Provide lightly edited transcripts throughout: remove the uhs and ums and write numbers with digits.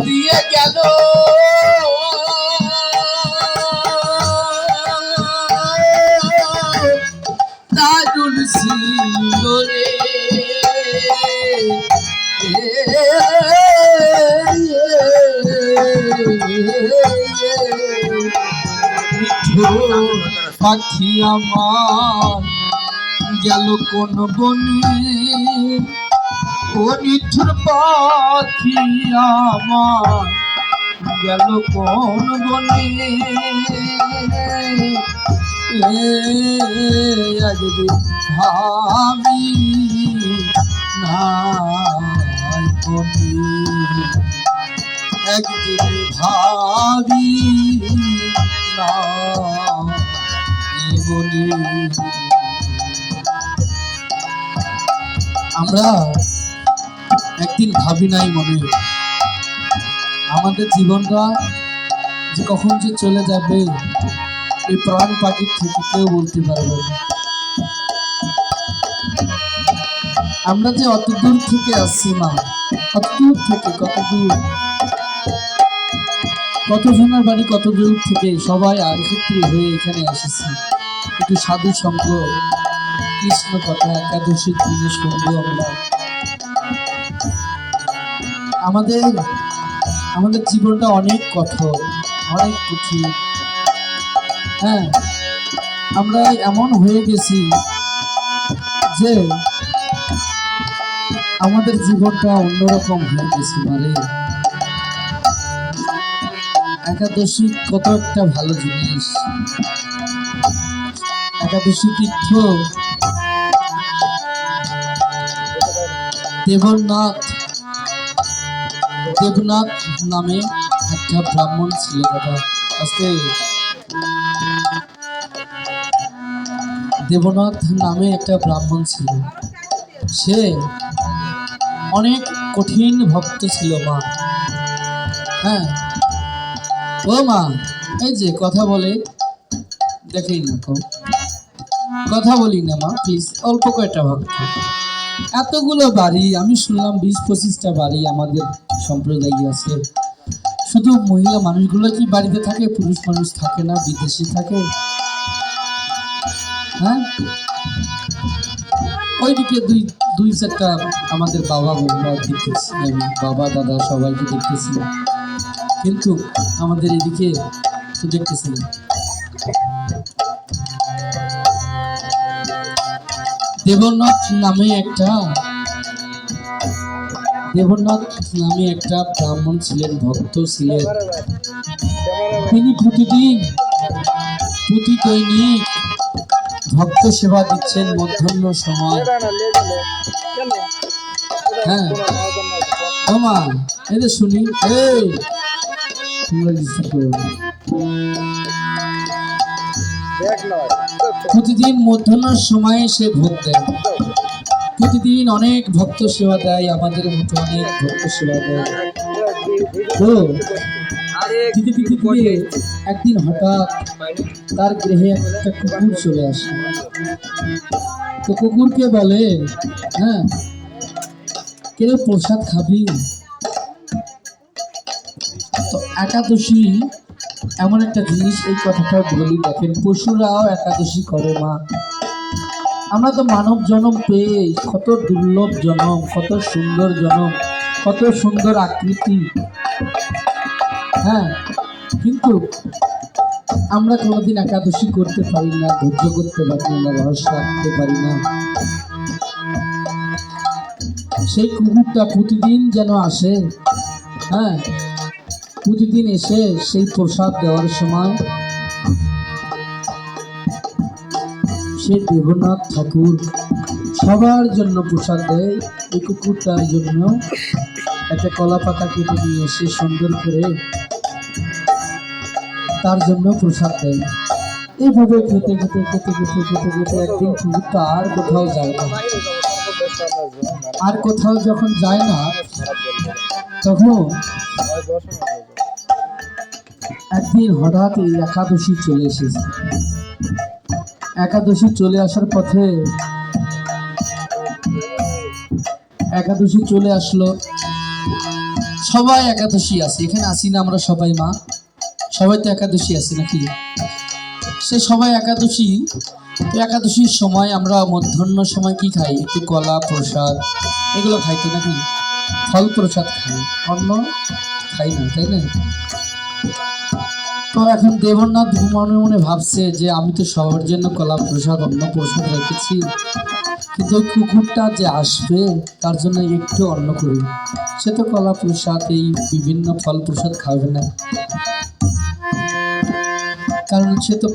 দিয়ে গেল দারুণ ছিল রে পাখি আমার গেল কোন বনে ও নিঠুর পাখি আমার গেল কোন বনে একদিন ভাবি নাই বনে একদিন ভাবি নাই বনে আমরা একদিন ভাবি নাই মনে আমাদের জীবনটা যে কখন যে চলে যাবে এই প্রাণ পাখির থেকে কেউ বলতে পারবে না। আমরা যে অত দূর থেকে আসছি মা, কত দূর থেকে কত দূর, কতজনের বাড়ি কত দূর থেকে সবাই একত্রিত হয়ে এখানে এসেছি একটু সাধু সঙ্গ কৃষ্ণ কথা একাদশীর দিনে শুনবো আমরা। আমাদের জীবনটা অনেক কঠোর অনেক কঠিন। হ্যাঁ, আমরা এমন হয়ে গেছি যে আমাদের জীবনটা অন্যরকম হয়ে গেছে। মানে একাদশী কত একটা ভালো জিনিস। একাদশী তীর্থ দেবনাথ নামে একটা ব্রাহ্মণ ছিল। কথা আজকে দেবনাথ নামে একটা ব্রাহ্মণ ছিল, সে অনেক কঠিন ভক্ত ছিল মা। হ্যাঁ ও মা, এই যে কথা বলে দেখেই না, কথা বলি না মা প্লিজ। অল্প কয়টা ভক্ত, এতগুলো বাড়ি, আমি শুনলাম 20-25টা বাড়ি আমাদের সম্প্রদায় আছে। শুধু মহিলা মানুষগুলো কি বাড়িতে থাকে? পুরুষ মানুষ থাকে না? বিদেশে থাকে? হ্যাঁ, ওইদিকে দুই চারটা আমাদের বাবা বন্ধুরা দেখতেছি, আমি বাবা দাদা সবাইকে দেখতেছি, কিন্তু আমাদের এদিকে তো দেখতেছি না। দেবনাথ নামে একটা ব্রাহ্মণ ছিলেন, ভক্ত ছিলেন। তিনি প্রতিদৈনিক ভক্ত সেবা দিচ্ছেন মধ্যাহ্ন সময়। হ্যাঁ মামা, এই যে শুনি, এই তোমরা ডিস্টার্ব করো না। প্রতিদিন মধ্যাহ্নের সময়ে সে ভোগ দেয়, প্রতিদিন অনেক ভক্ত সেবা দেয়, আমাদের মতো অনেক ভক্ত সেবা দেয়। তো একদিন হঠাৎ তার গৃহে একটা কুকুর চলে আসে। তো কুকুরকে বলে, হ্যাঁ কেউ প্রসাদ খাবি? তো একাদশী এমন একটা জিনিস, এই কথাটা বলি দেখেন, পশুরাও একাদশী করে মা। আমরা তো মানব জন্ম পেয়ে, কত দুর্লভ জন্ম, কত সুন্দর জন্ম, কত সুন্দর আকৃতি। হ্যাঁ, কিন্তু আমরা কোনোদিন একাদশী করতে পারি না, ধৈর্য করতে পারি না, রহস্য রাখতে পারি না। সেই কুকুরটা প্রতিদিন যেন আসে, হ্যাঁ প্রতিদিন এসে সেই প্রসাদ দেওয়ার সময় সে দেবনাথ ঠাকুর সবার জন্য প্রসাদ দেয়। এই কুকুরটার জন্য একটা কলা পাতা কেটে নিয়ে এসে সুন্দর করে তার জন্য প্রসাদ দেয়। এইভাবে খেতে খেতে খেতে খেতে খেতে খেতে একদিন কুকুরটা আর কোথাও যায় না। আর কোথাও যখন যায় না, তখন একদিন হঠাৎ এই একাদশী চলে এসেছে। একাদশী চলে আসার পথে একাদশী চলে আসলো। সবাই একাদশী আছে, এখানে আসি না আমরা সবাই মা, সবাই তো একাদশী আছি নাকি? সে সবাই একাদশী, তো একাদশীর সময় আমরা মধ্যাহ্ন সময় কি খাই? একটু কলা প্রসাদ এগুলো খাই তো নাকি? ফল প্রসাদ খাই, অন্ন খাই না, তাই না? তো এখন দেবনাথ মনে মনে ভাবছে যে আমি তো সবার জন্য কলা প্রসাদ অন্ন প্রসাদ রেখেছি, কিন্তু ওই কুকুরটা যে আসবে তার জন্য একটু অন্ন করি। সে তো কলা প্রসাদ এই বিভিন্ন ফল প্রসাদ খাবে না, কারণ সে তো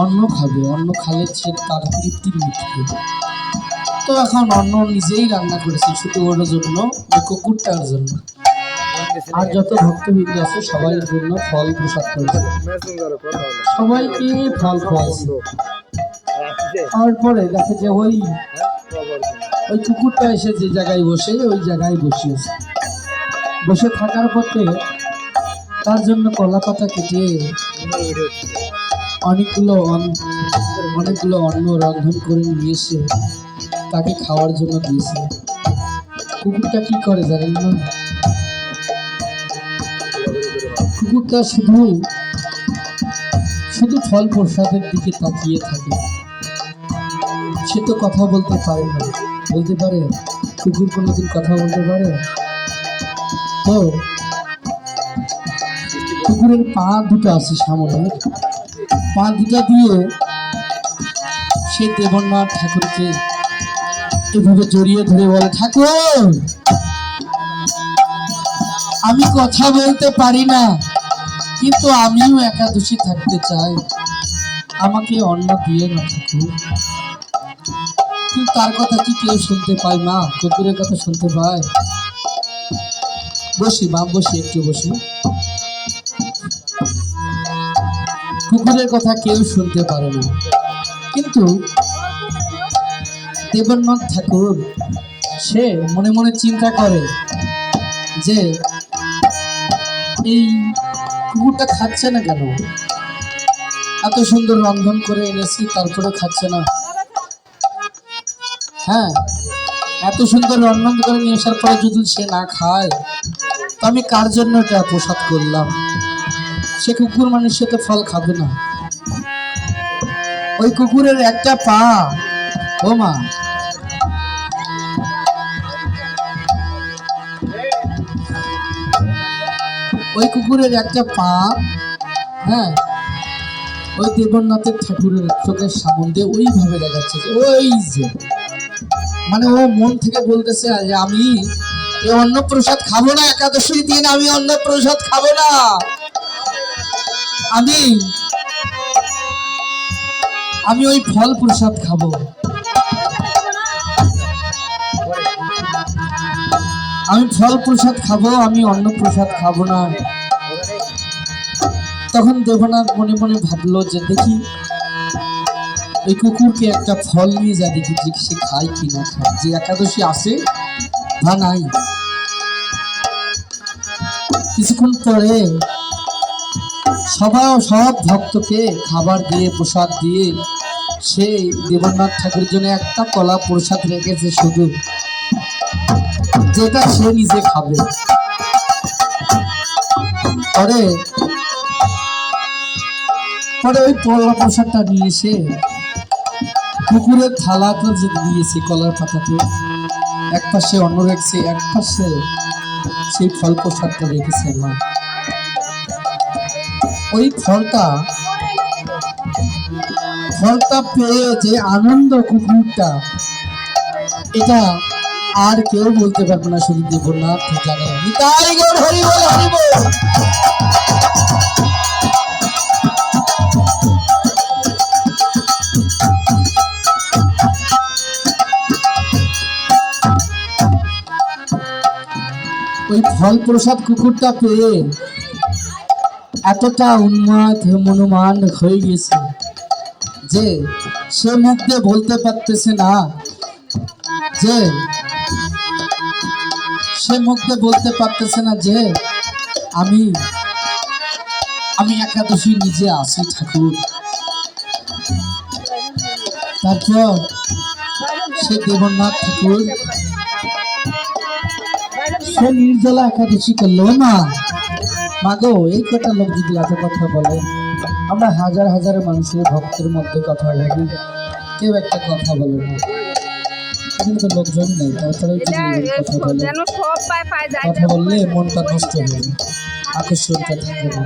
অন্ন খাবে, অন্ন খালে সে তার তৃপ্তি মিটবে। তো এখন অন্ন নিজেই রান্না করেছে শুধু ওর জন্য, ওই কুকুরটার জন্য, আর যত ভক্তবৃন্দ আছে সবার জন্য ফল প্রসাদ করেছে, সবাইকে ফল খাওয়াইছে। খাওয়ার পরে দেখে যে ওই ওই কুকুরটা এসে যে জায়গায় বসে ওই জায়গায় বসিয়েছে, বসে থাকার পথে তার জন্য কলা পাতা কেটে অনেকগুলো অন্ন রন্ধন করে নিয়ে এসে তাকে খাওয়ার জন্য দিয়েছে। কুকুরটা কি করে জানেন না? কুকুরটা শুধু শুধু ফল প্রসাদের দিকে তাকিয়ে থাকে। সে তো কথা বলতে পারে না, বলতে পারে? কুকুর কোনোদিন কথা বলতে পারে? তো কুকুরের পা দুটো আছে সামনে, পা দুটা দিয়ে সে দেবনাথ ঠাকুরকে এভাবে জড়িয়ে ধরে বলে, ঠাকুর আমি কথা বলতে পারি না, কিন্তু আমিও একাদশী থাকতে চাই, আমাকে অন্ন দিয়ে না ঠাকুর। কিন্তু তার কথা কি কেউ শুনতে পায় মা? কুকুরের কথা শুনতে পায়? বসি মা, বসি, একটু বসি। কুকুরের কথা কেউ শুনতে পারে না, কিন্তু দেবনাথ ঠাকুর সে মনে মনে চিন্তা করে যে এই কুকুরটা খাচ্ছে না কেন? এত সুন্দর রন্ধন করে এনেছি তারপরে খাচ্ছে না। হ্যাঁ, এত সুন্দর রন্ধন করে নিয়ে আসার পরে যদি সে না খায়, তো আমি কার জন্য এটা প্রসাদ করলাম? সে কুকুর মানে সে তো ফল খাবে না। ওই কুকুরের একটা পা, ও মা, ওই কুকুরের একটা পা, হ্যাঁ, ওই দেবনাথের ঠাকুরের চোখের সামনে ওইভাবে দেখাচ্ছে, ওই যে মানে ও মন থেকে বলতেছে যে আমি এই অন্ন প্রসাদ খাবো না, একাদশীর দিন আমি অন্ন প্রসাদ খাবো না, আমি ওই ফল প্রসাদ খাবো, আমি ফল প্রসাদ খাবো, আমি অন্ন প্রসাদ খাবো না। তখন দেবনাথ মনে মনে ভাবলো যে দেখি এই কুকুরকে একটা ফল নিয়ে যা, দেখি যে সে খায় কি না খায়, যে একাদশী আসে বা নাই। কিছুক্ষণ পরে সব ভক্তকে খাবার দিয়ে প্রসাদ দিয়ে সে দেবনাথ ঠাকুরের জন্য একটা কলা প্রসাদ রেখেছে শুধু, যেটা সে নিজে খাবে। পরে পরে ওই কলা প্রসাদটা নিয়ে এসে কুকুরের থালাটা যে দিয়েছে কলার পাতাতে, এক পাশে অন্ন রেখেছে, এক পাশে সেই ফল প্রসাদটা রেখেছে মা। ওই ফলটা পেয়ে যে আনন্দ কুকুরটা, এটা আর কেউ বলতে পারবে না, শুধু দেবনাথ জানে। নিতাই গৌর হরি বল, হরি বল। ওই ফল প্রসাদ কুকুরটা পেয়ে এতটা উন্মাদ মনোমান হয়ে গেছে যে সে মুখ দিয়ে বলতে পারতেছে না, যে আমি একাদশী নিজে আসি ঠাকুর। তারপর সে দেবনাথ ঠাকুর সে নির্জলা একাদশী করলো। মা মাগো, এই কটা লোক যদি এত কথা বলে, আমরা হাজার হাজার মানুষের ভক্তের মধ্যে কথা বলি, কেউ একটা কথা বলে না। এখানে তো লোকজন নেই, তাছাড়া কথা বলে, কথা বললে মনটা নষ্ট হয়ে যায়, আকর্ষণটা থাকে না।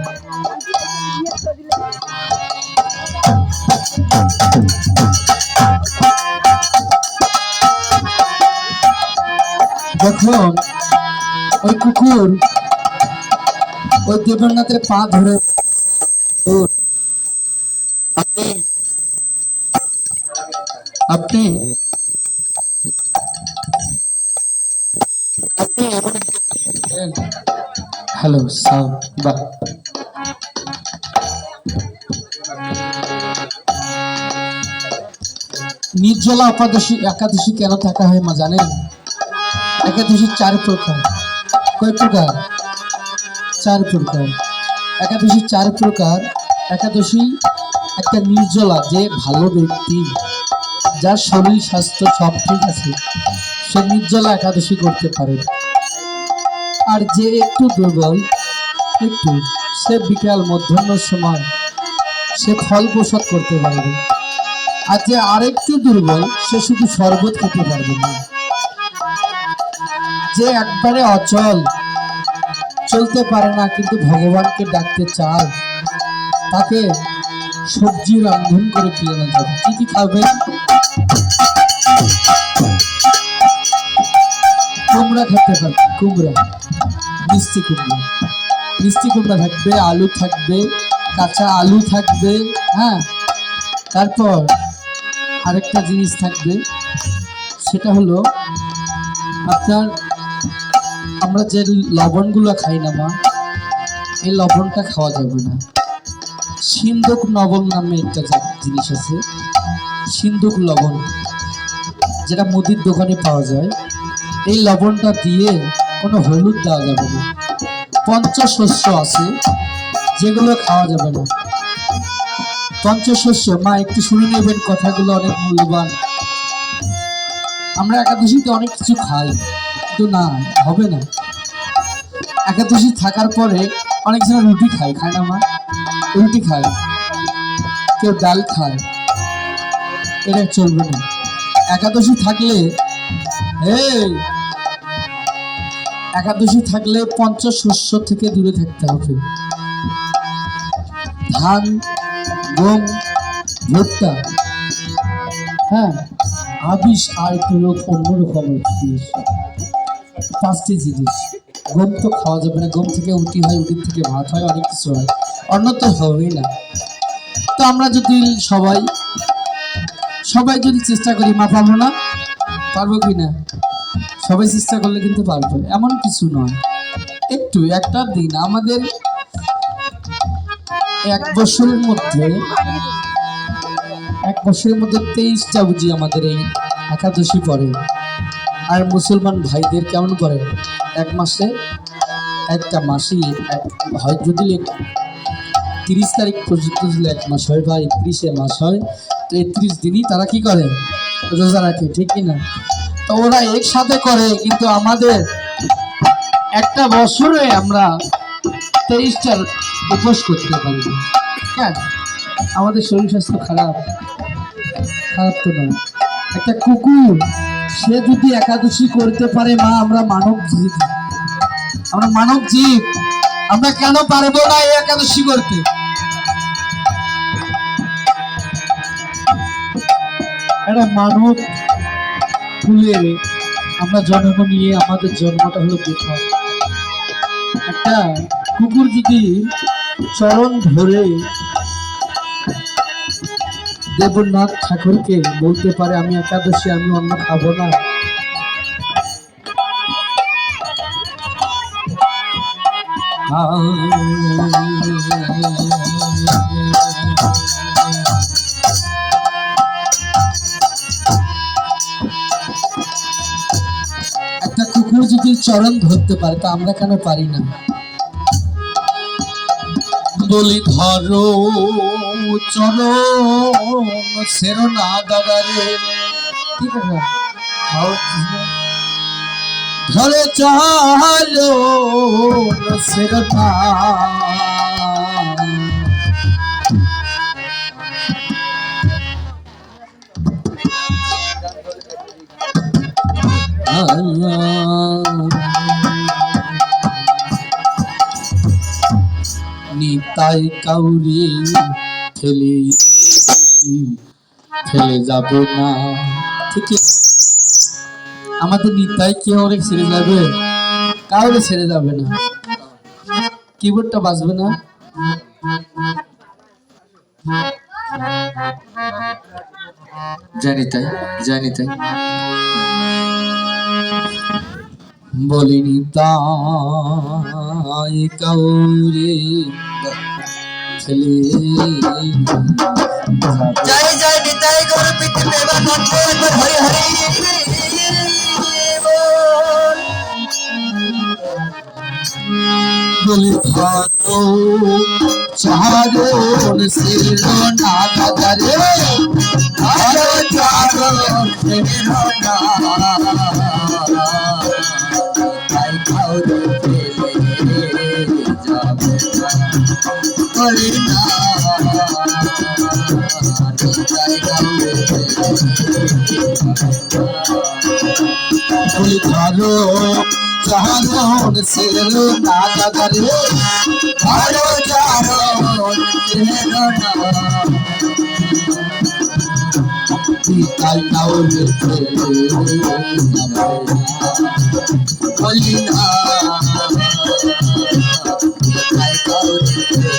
যখন ওই কুকুর ওই দেবনাথের পা ধরে, আপনি আপনি হ্যালো সাউ বাহ, নির্জলা একাদশী কেন থাকা হয় মা জানেন? একাদশী 4 প্রকার। কয় প্রকার? 4 প্রকার। একাদশী 4 প্রকার। একাদশী একটা নির্জলা, যে ভালো ব্যক্তি, যার শরীর স্বাস্থ্য সব ঠিক আছে, সে নির্জলা একাদশী করতে পারে। আর যে একটু দুর্বল, একটু, সে বিকাল মধ্যাহ্নের সময় সে ফল প্রসাদ করতে পারবে। আর যে আরেকটু দুর্বল, সে শুধু শরবত খেতে পারবে না। যে একবারে অচল, চলতে পারে না কিন্তু ভগবানকে ডাকতে চায়, তাকে সবজি রান্ধন করে খাওয়ানো যাবে। কি কি খাবে? কুমড়া খেতে পারবে, কুমড়া, মিষ্টি কুমড়া, মিষ্টি কুমড়া থাকবে, আলু থাকবে, কাঁচা আলু থাকবে, হ্যাঁ। তারপর আরেকটা জিনিস থাকবে, সেটা হলো আপনার, আমরা যে লবণগুলো খাই না মা, এই লবণটা খাওয়া যাবে না। সিন্ধুক লবণ নামে একটা জিনিস আছে, সিন্ধুক লবণ, যেটা মুদির দোকানে পাওয়া যায়। এই লবণটা দিয়ে কোনো হলুদ দেওয়া যাবে না। পঞ্চশস্য আছে, যেগুলো খাওয়া যাবে না। পঞ্চশস্য, মা একটু শুনে নেবেন, কথাগুলো অনেক মূল্যবান। আমরা একাদশীতে অনেক কিছু খাই, কিন্তু না, হবে না। একাদশী থাকার পরে অনেকজন রুটি খায়, খায় না মা? রুটি খায়, কেউ ডাল খায়, এটা চলবে না। একাদশী থাকলে, একাদশী থাকলে পঞ্চশস্য থেকে দূরে থাকতে হবে। ধান, গম, ভুট্টা, হ্যাঁ, আবিষ, আর একটু অন্যরকম জিনিস, 5টি জিনিস। গম তো খাওয়া যাবে না, গম থেকে উটি হয়, উটির থেকে ভাত হয়, অনেক কিছু হয়, অন্য তো হবেই না। তো আমরা যদি সবাই যদি চেষ্টা করি, মা পারবো না? পারবো কি না? সবাই চেষ্টা করলে কিন্তু পারবো, এমন কিছু নয়। একটু একটা দিন, আমাদের 1 বছরের মধ্যে 23টা বুঝি আমাদের এই একাদশী পড়ে। আর মুসলমান ভাইদের কেমন করে? 1 মাসে একটা মাসই হয়, যদি 30 তারিখ পর্যন্ত 1 মাস হয় বা 31 মাস হয়, তো 31 দিনই তারা কি করে? রোজা রাখে, ঠিক কিনা? তো ওরা একসাথে করে, কিন্তু আমাদের একটা বছরে আমরা 23টা উপোস করতে পারি। কেন? আমাদের শরীর স্বাস্থ্য খারাপ? খারাপ তো নয়। একটা কুকুর, সে যদি একাদশী করতে পারে মা, আমরা মানব জীব, আমরা কেন পারবো না এই একাদশী করতে? একটা মানব কুলে আমরা জন্ম নিয়ে, আমাদের জন্মটা হলো বেকার। একটা কুকুর যদি চরণ ধরে দেবনাথ ঠাকুরকে বলতে পারে, আমি একাদশী, আমি অন্ন খাবো না, একটা কুকুর যদি চরণ ধরতে পারে, তো আমরা কেন পারি না? বলি ধরো চরণ সেরো না দাদারে, ঠিক আছে? ধরে চলো সেরটা নিতাই কাউরি ফেলে ফেলে যাবে না। ঠিক আমাদের নিতাই কি অনেক ছেড়ে যাবে, কাউরে ছেড়ে যাবে না। কিবোর্ডটা বাজবে না। জানি তাই বলিনি তাই কাউরে ছেলে জয় নিতাই গৌর পিতে প্রেমা কণ্ঠে একবার হরি হরি বল। বলি ভালো চারণ ছিল না দাদারে, ভালো চারণ ছিল না, নিতাই গৌর ফেলে যাবে না, বলি না নিতাই গৌর বলি ভালো চারণ ছিল না দাদারে, ভালো চারণ ছিল না, নিতাই কাউরে ছেলে বলি না নিতাই গৌর ফেলে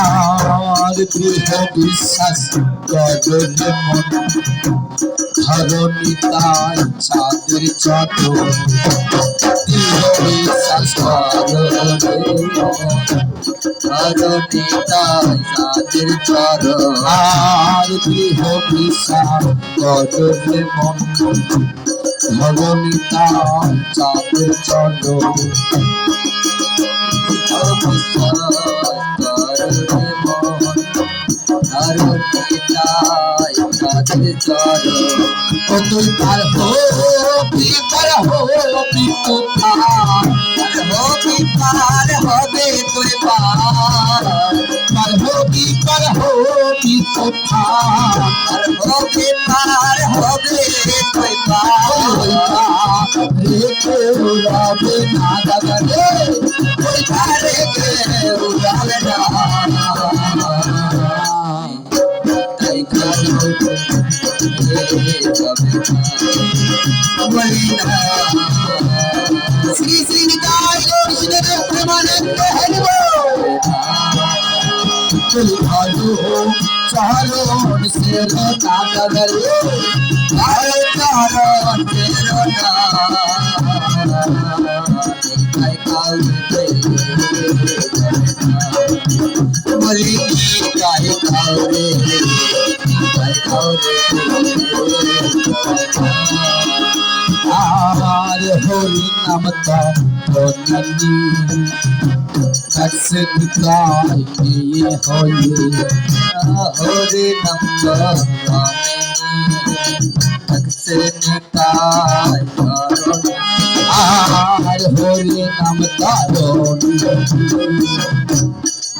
আর গৃহ বিশ্বাস গজলে মন ধরণী তাই চাঁদের চটন, গৃহ বিশ্বাস ধরণী তাই সাদের চরণ, আর গৃহ বিশ্বাস গজলে মন ধরণী তাই চাঁদের চটন, তুই পার হবি কোথায়, পার হবে তুই পার হবি কোথায়, পার হবে তুই পার রেখে উড়াবে না দাদা রে, ওই ধারে গেলে উড়াবে না, তাই খালি বলি না শ্রী শ্রী নিতাই গৌর শ্রীদেব প্রেমানন্দ হরি বল। তুই ভালো চারণ ছিল না দাদা রে, ভালো চারণ ছিল না, নিতাই গৌর বলি নিতাই গৌরে আর হরি নাম তনি কসে নিতাই নিয়ে হয়ে, হরে নন্দন তকসে নিতাই আর হরি নাম তারণী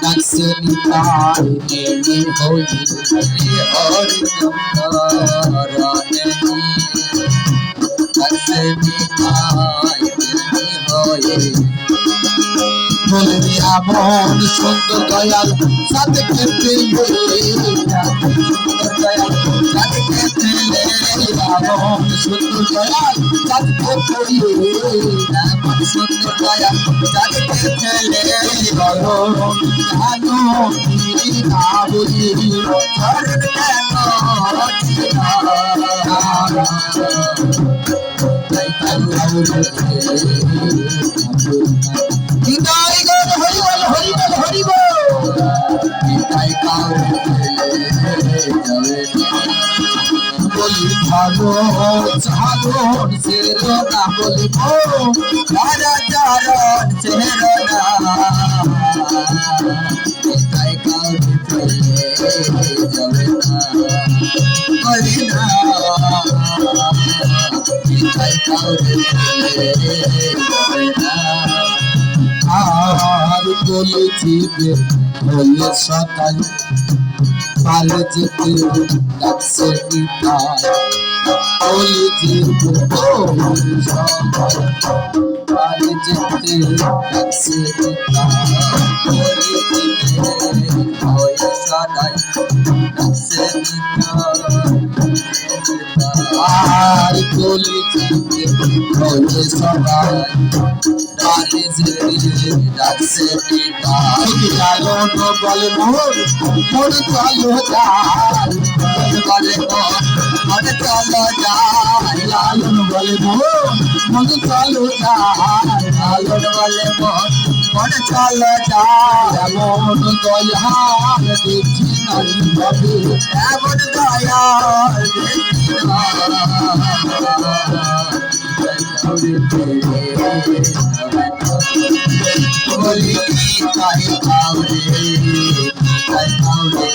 কসে নিতাই নিয়ে হয়ে, হরে নন্দন তকসে নিতাই হয়ে বলবি আমন সুন্দর দয়াল সাথে খেতে সুন্দর দয়াল যাকে ফেলে আমন সুন্দর দয়াল সাথে খেতে সুন্দর দয়াল যাকে ফেলে জানো না বলি ধরন কেন নিতাই গৌর হরি বল হরি বল হরি বল। নিতাই গৌর বলি ভালো চারণ ছিল না বলিব, ভালো চারণ ছিল না, নিতাই গৌর ফেলে যাবে না, বলি না আর বলে জীবে হলে সদাই পালে যেতে ডাকছে নিতাই বলে জীবে হলে সদাই পালে যেতে ডাকছে নিতাই বলে জীবে হলে সদাই ডাকছে আর বলে জীবে হলে সদাই পালে যেতে ডাকছে নিতাই লালন বলে মোর মোর চলো যাই বলে মোর চলো যাই লালন বলে মোর মোর চলো যাই লালন বলে মোর চলো যাই এমন দয়াল দেখি নাই ভাবে এমন দয়াল দেখি বলি তাই কাউরে তাই কাউরে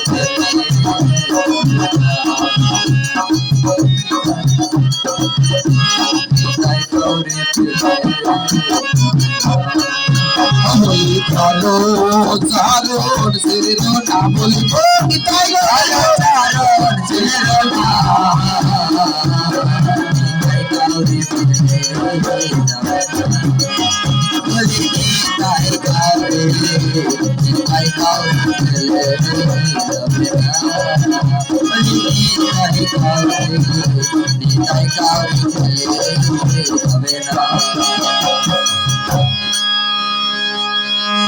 তাই কাউরে বলি চলো চারণ ছেড়ে না বলি তাই চারণ ছেড়ে না তাই কাউরে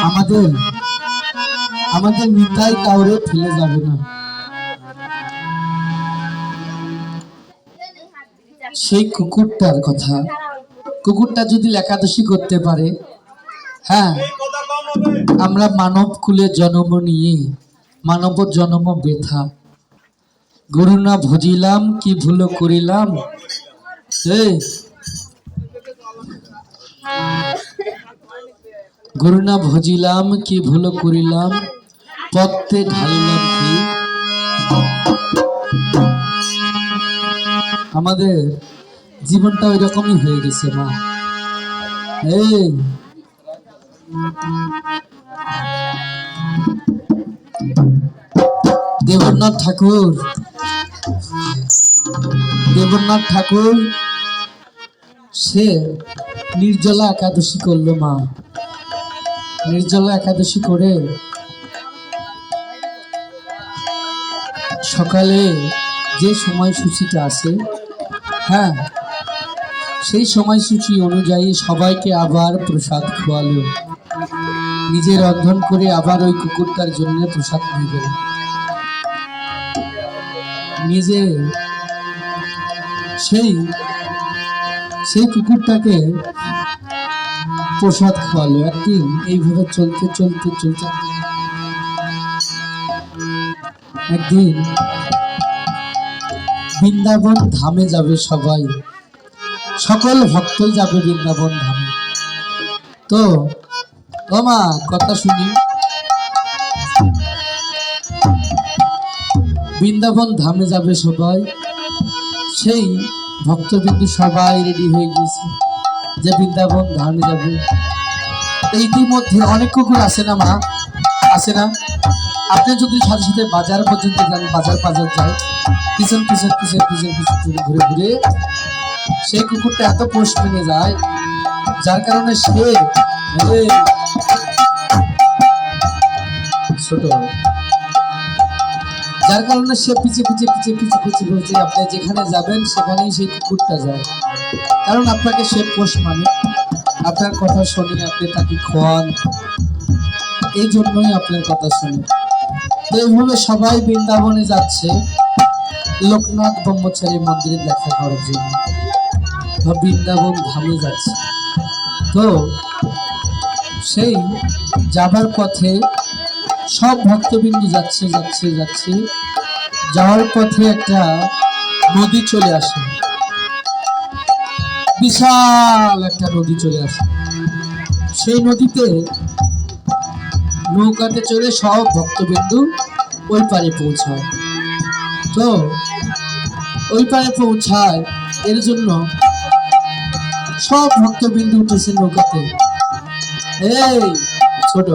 আমাদের আমাদের নিতাই কাউরে ফেলে যাবে না। সেই কুকুরটার কথা, কুকুরটা যদি একাদশী করতে পারে, হ্যাঁ আমরা মানব কুলে জন্ম নিয়ে মানব জন্ম ব্যথা গুরু না ভজিলাম কি ভুল করিলাম গুরু না ভজিলাম কি ভুল করিলাম পথে ঢালিলাম কি। আমাদের জীবনটা ওই রকমই হয়ে গেছে মা। এই দেবনাথ ঠাকুর সে নির্জলা একাদশী করলো মা। নির্জলা একাদশী করে সকালে যে সময়সূচিটা আছে, হ্যাঁ সেই সময়সূচি অনুযায়ী সবাইকে আবার প্রসাদ খোয়ালো। নিজে রন্ধন করে আবার ওই কুকুরটার জন্য প্রসাদ নিয়ে গেল। নিজে সেই কুকুরটাকে প্রসাদ খাওয়ালো। একদিন এইভাবে চলতে চলতে চলতে একদিন বৃন্দাবন ধামে যাবে সবাই, সকল ভক্তই যাবে বৃন্দাবন ধামে। তো মা কথা শুনি, বৃন্দাবন ধামে যাবে সবাই, সেই ভক্তবিন্দু সবাই রেডি হয়ে গেছে যে বৃন্দাবন ধামে যাবে। ইতিমধ্যে অনেক কুকুর আসে না মা, আসে না? আপনি যদি সাথে সাথে বাজার পর্যন্ত যান, বাজার যায় পিছন ঘুরে ঘুরে সেই কুকুরটা এত পোষ মেনে যায়, যার কারণে সে ছোট, যার কারণে সে পিছে বলছে আপনি যেখানে যাবেন সেখানেই সেই কুকুরটা যায়। কারণ আপনাকে সে পোষ মানে, আপনার কথা শোনেন, আপনি তাকে খোয়ান, এই জন্যই আপনার কথা শুনে। তো এইভাবে সবাই বৃন্দাবনে যাচ্ছে লোকনাথ ব্রহ্মচারী মন্দিরে দেখা করার জন্য, বৃন্দাবন ধামে যাচ্ছে। তো সেই যাবার পথে সব ভক্তবিন্দু যাচ্ছে, যাওয়ার পথে একটা নদী চলে আসে, বিশাল একটা নদী চলে আসে। সেই নদীতে নৌকাতে চড়ে সব ভক্তবিন্দু ওই পারে পৌঁছায়। তো ওই পারে পৌঁছায় এর জন্য সব ভক্তবিন্দু উঠেছে নৌকাতে। এই ছোট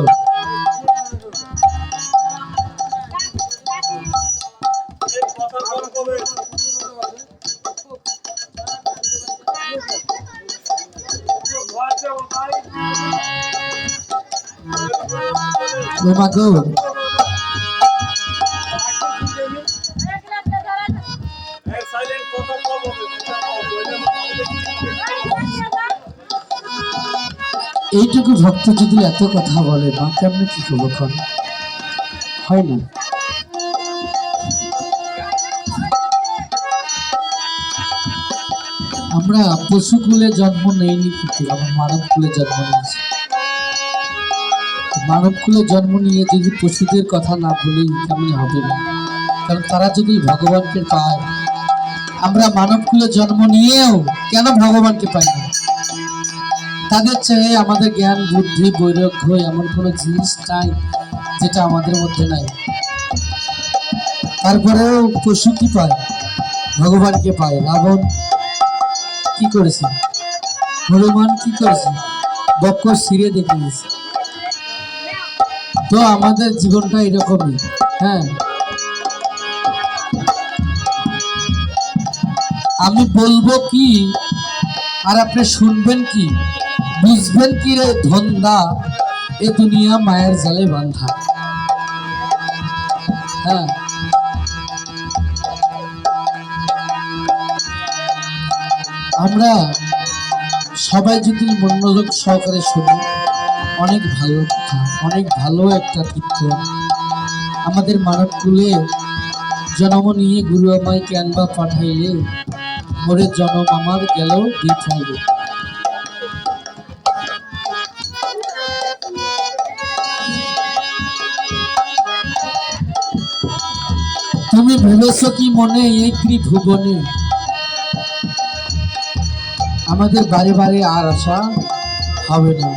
ও মা গো, এইটুকু ভক্ত যদি এত কথা বলে মা কেমন কি করবো খন? হয় না। আমরা পশু কুলে জন্ম নেইনি, কিন্তু আমরা মানব কুলে জন্ম নিয়েছি। মানব কুলে জন্ম নিয়ে যদি পশুদের কথা না বলি কেমন হবে না? কারণ তারা যদি ভগবানকে পায়, আমরা মানব কুলে জন্ম নিয়েও কেন ভগবানকে পাই না? তাদের চেয়ে আমাদের জ্ঞান বুদ্ধি বৈরাগ্য এমন কোনো জিনিস নাই যেটা আমাদের মধ্যে নাই। তারপরেও পশু কি পায়? ভগবানকে পায়। রাবণ কি করেছে? হনুমান কি করেছে? বক্ষ ছিঁড়ে দেখিয়েছে। তো আমাদের জীবনটা এরকমই। হ্যাঁ, আমি বলবো কি আর আপনি শুনবেন কি, বুঝবেন কি রে ধন্দা, এ দুনিয়া মায়ের জালে বাঁধা। হ্যাঁ, আমরা সবাই যদি মনোযোগ সহকারে শুনি, অনেক ভালো কথা, অনেক ভালো একটা কীর্তন। আমাদের মানব কুলে জন্ম নিয়ে গুরু আমায় কেনবা পাঠাইলে, মোরে জনম আমার গেল বৃথায়। তুমি ভেবেছ কি মনে এই ত্রিভুবনে আমাদের বারে বারে আর আসা হবে না?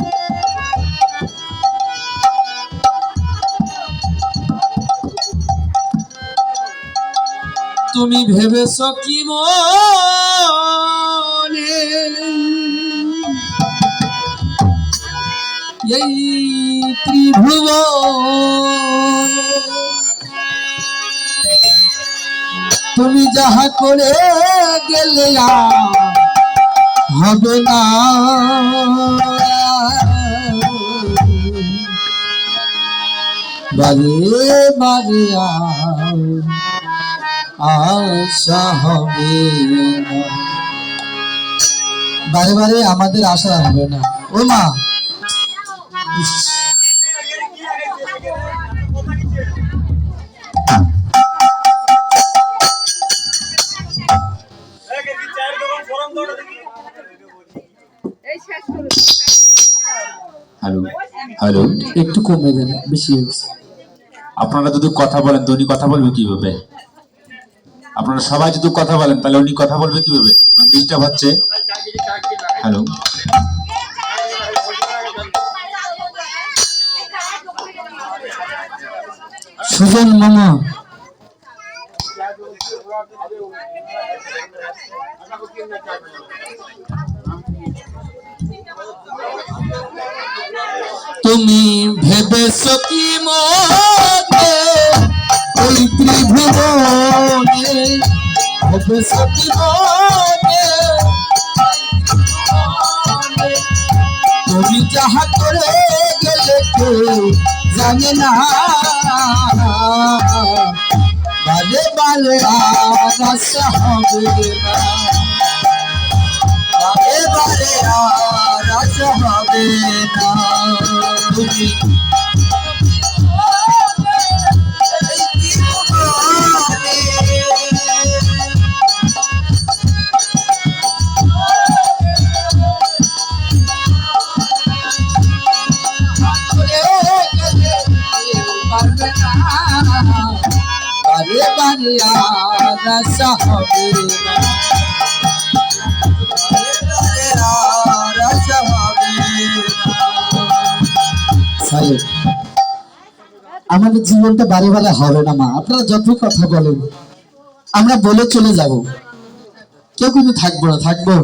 তুমি ভেবেছ কি মনে এই ত্রিভুবনে তুমি যাহা করে গেলে আর হবে না? বারে বারে আশা হবে না, বারে বারে আমাদের আশা হবে না। ও মা, হ্যালো হ্যালো, একটু কমে দেন, বেশি হয়েছে। আপনারা যদি কথা বলেন তো উনি কথা বলবে কিভাবে? আপনারা সবাই যদি কথা বলেন তাহলে উনি কথা বলবে কিভাবে? ডিস্টার্ব হচ্ছে। হ্যালো, সুজন মামা, তুমি ভেবেছ কি মনে ওই ত্রিভুবনে, ভেবেছ কি মনে তুমি যাহা করে গেলে কেউ জানে না? বারে বারে আর আশা হবে না, বারে বারে আর আশা হবে না। তুমি বারে বারে আর আশা হবে না, বারে বারে আর আশা হবে না। আমাদের জীবনটা বারে বারে হবে না মা, আপনারা যত কথা বলেন আমরা বলে চলে যাব, কেউ কিন্তু থাকবো না। থাকবো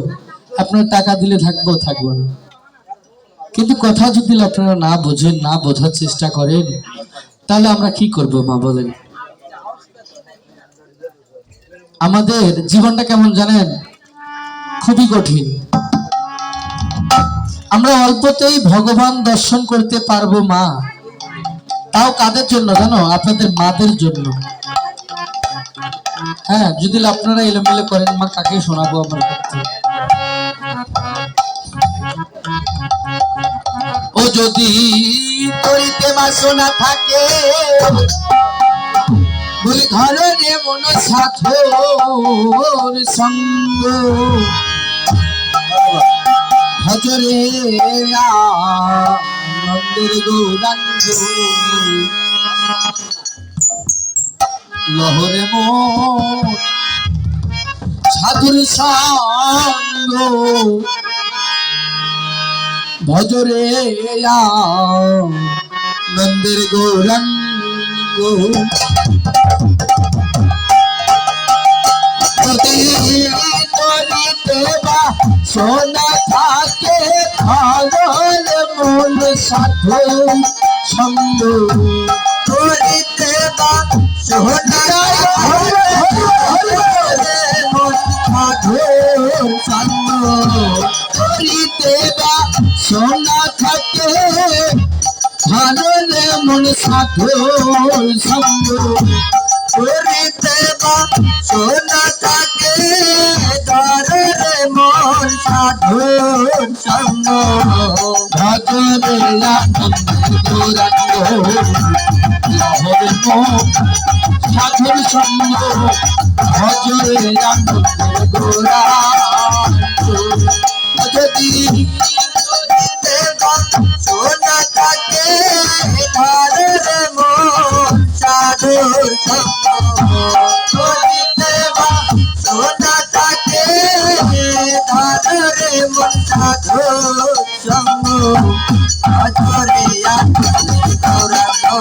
আপনার টাকা দিলে থাকবো থাকবো না, কিন্তু কথা যদি আপনারা না বোঝেন, না বোঝার চেষ্টা করেন, তাহলে আমরা কি করব মা বলেন? আমাদের জীবনটা কেমন জানেন? খুবই কঠিন। আমরা অল্পতেই ভগবান দর্শন করতে পারবো মা, তাও কাদের জন্য জানো? আপনাদের মাদের জন্য। হ্যাঁ, যদি আপনারা এলোমেলো করেন মা, কাকে শোনাবো আমার কাছে? ও যদি করিতে মাসো না থাকে বলি ধরনে মন সাথর সঙ্গ ভজরে আনন্দের গৌরাঙ্গ লহরে মন সাধুর সঙ্গ ভজরে আনন্দের গৌরাঙ্গ সোনা থাকে ধরল মন সাধু সঙ্গ করিতে বা সোনা সাধুর সঙ্গ করিতে বা সোনা থাকে ধরল মন সাধুর সঙ্গ করিতে বা সোনা থাকে ধরে মন সাধুর সঙ্গ ভজরে আনন্দের গৌরাঙ্গ লহরে মন সাধুর সঙ্গ ভজরে আনন্দের গৌরাঙ্গ যদি করিতে বা সোনা থাকে ধরে মন সাধুর সঙ্গ করিতে বা সোনা থাকে ধরে মন সাধুর সঙ্গ ভজরে আনন্দের গৌরাঙ্গ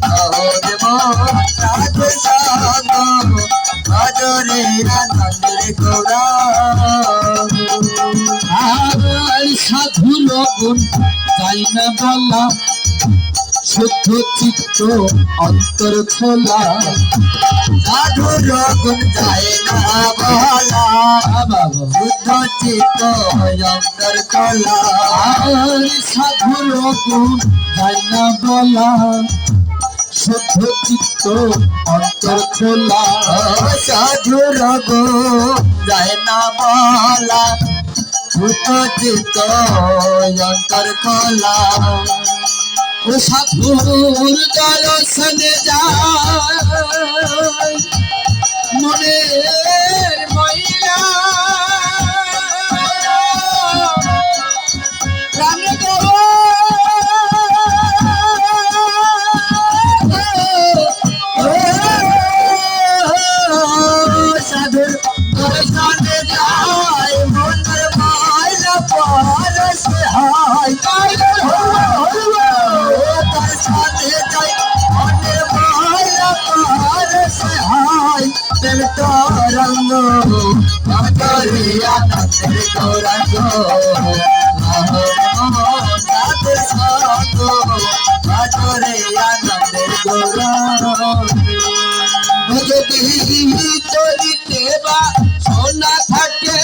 লহরে মন সাধুর সঙ্গ ভজরে আনন্দের গৌরাঙ্গ আর সাধু লগন তাই না বলা শুদ্ধ চিত্ত অন্তর খোলা সাধুর গুণ যায় না বলা বাবা শুদ্ধ চিত্ত অন্তর কলা আর সাধু লগন তাই না বলা শুদ্ধ চিত্ত অন্তর খোলা সাধুর গুণ যায় না বলা শুদ্ধ চিত্ত অন্তর কলা ও সাধুর দর্শনে যায় মনের ময়লা প্রাণ সাধুর দর্শনে যায় মনের মাইলা পরশ হয় তার সাথে যাই মনের মাইলা পরশ হয় প্রেম তরঙ্গ ভজরে আনন্দের গৌরাঙ্গ সাধুর সঙ্গ ভজরে আনন্দের গৌরাঙ্গ যদি চলিতে বা সোনা থাকে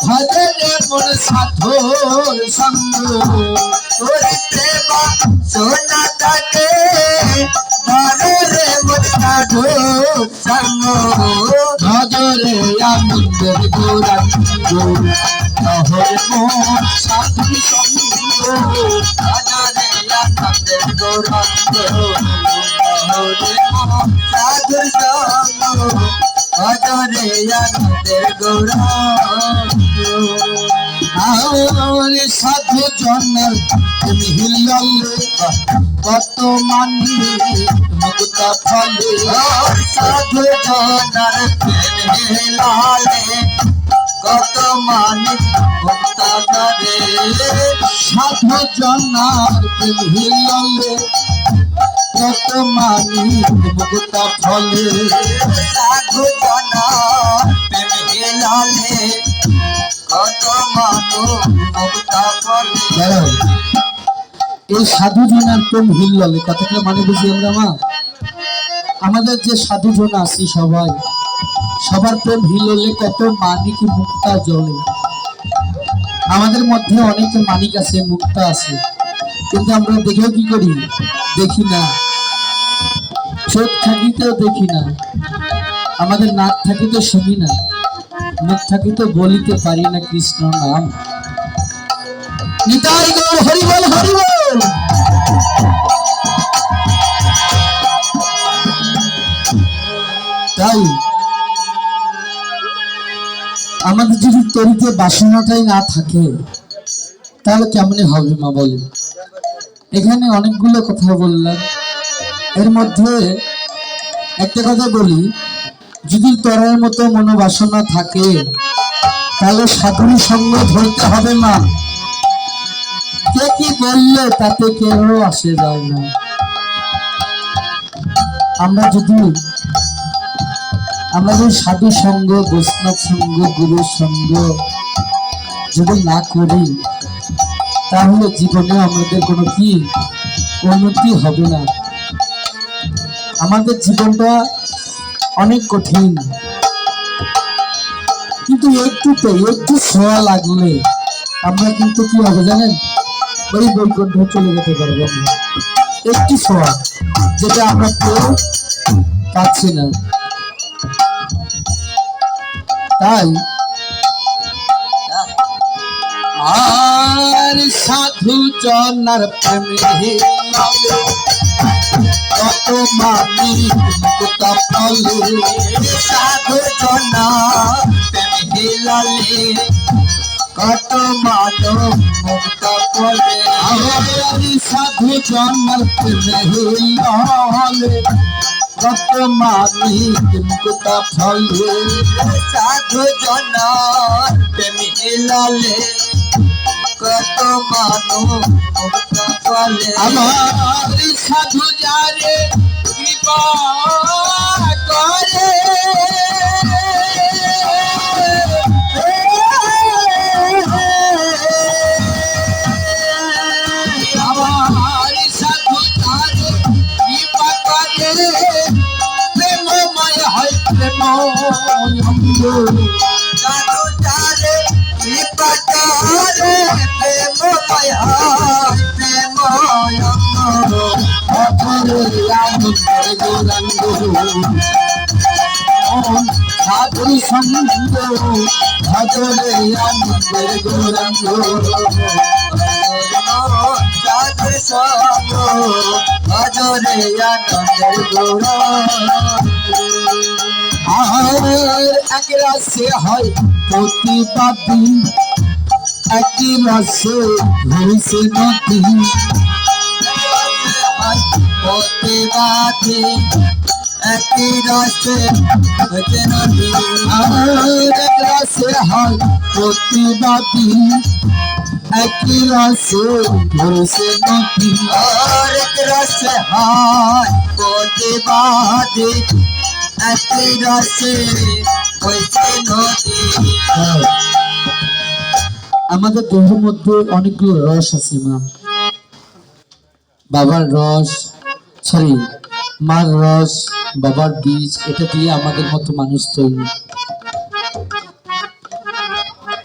ভজনে মন সাধুর সঙ্গ করিতে বা সোনা থাকে ধরে মন সাধুর সঙ্গ ভজরে আনন্দের গৌরাঙ্গ লহরে মন সাধুর সঙ্গ ভজরে আনন্দের গৌরাঙ্গ লহরে মন সাধুর সঙ্গ ভজরে আনন্দের গৌরাঙ্গ আর সাধু জনের হিল্লে কত মানি মুক্তা ফলে সাধু জনার প্রেমে লালে কত মানিক ভক্তা করে সাধু জনার হিল্লে কত মানিক মুক্তা ফলে সাধু জন প্রেম হিলালে কত মানুষ মুক্তা ফলে। দাঁড়াও, এই সাধু জনার প্রেম হিল্লালে কথাটা মানে বুঝি আমরা মা? আমাদের যে সাধু জন আছি সবাই, সবার প্রেম হিললে কত মানিক মুক্তা জ্বলে। আমাদের মধ্যে অনেকে মানিক আছে, মুক্তা আছে, কিন্তু আমরা দেখেও কি করি? দেখি না। চোখ থাকিতেও দেখি না, আমাদের নাক থাকিতে শুনি না, মুখ থাকিতে বলিতে পারি না কৃষ্ণ নাম। নিতাই গৌর হরি বল, হরি বল। তাই আমাদের যদি তরিতে বাসনাটাই না থাকে তাহলে কেমনে হবে মা বলে? এখানে অনেকগুলো কথা বললাম, এর মধ্যে একটা কথা বলি, যদি তরের মতো মনোবাসনা থাকে তাহলে সাধুর সঙ্গ ধরতে হবে মা। কে কি বললে তাতে কেউ আসে যায় না। আমরা যদি সাধু সঙ্গ, বৈষ্ণব সঙ্গ, গুরু সঙ্গ যদি না করি তাহলে জীবনে আমাদের কোনো কি উন্নতি হবে না। আমাদের জীবনটা অনেক কঠিন, কিন্তু একটু ছোঁয়া লাগলে আমরা কিন্তু কি হবে জানেন? ওই বৈকুণ্ঠ চলে যেতে পারবো আমরা। একটু ছোঁয়া, যেটা আমরা কেউ পাচ্ছি না। তাই আর সাধু জনার প্রেমে হিলালে কত মানিক মুক্তা ফলে সাধু জন প্রেম হিলালে কত মানুষ মুক্তা ফলে। আর সাধু জনার প্রেমে হিলালে কত মানিক মুক্তা ফলে সাধু জন প্রেম হিলালে কত মানুষ মুক্তা ফলে। আমার সাধু যারে কৃপা করে আমার সাধু যারে কৃপা করে প্রেমময় হয় প্রেমময়। সাধু যারে কৃপা করে প্রেমময় প্রেমময়। সাধু সঙ্গ ভজরে আনন্দের গৌরাঙ্গ। সাধু সঙ্গ ভজরে আনন্দের গৌরাঙ্গ। আর এক রাশে হয় প্রতিবাদী, একই রাশে হয়েছে নদী। প্রতিবাদী একই রাস্তে নদী। আর এক রাশে হয় প্রতিবাদী, একই রাশে হয়েছে নদী। এক রাস্তে হয় প্রতিবাদী একই রাস্তে হয়েছে নদী। আমাদের দেহের মধ্যে অনেকগুলো রস আছে মা। বাবার রস, মার রস, বাবার বীজ, এটা দিয়ে আমাদের মতো মানুষ তৈরি।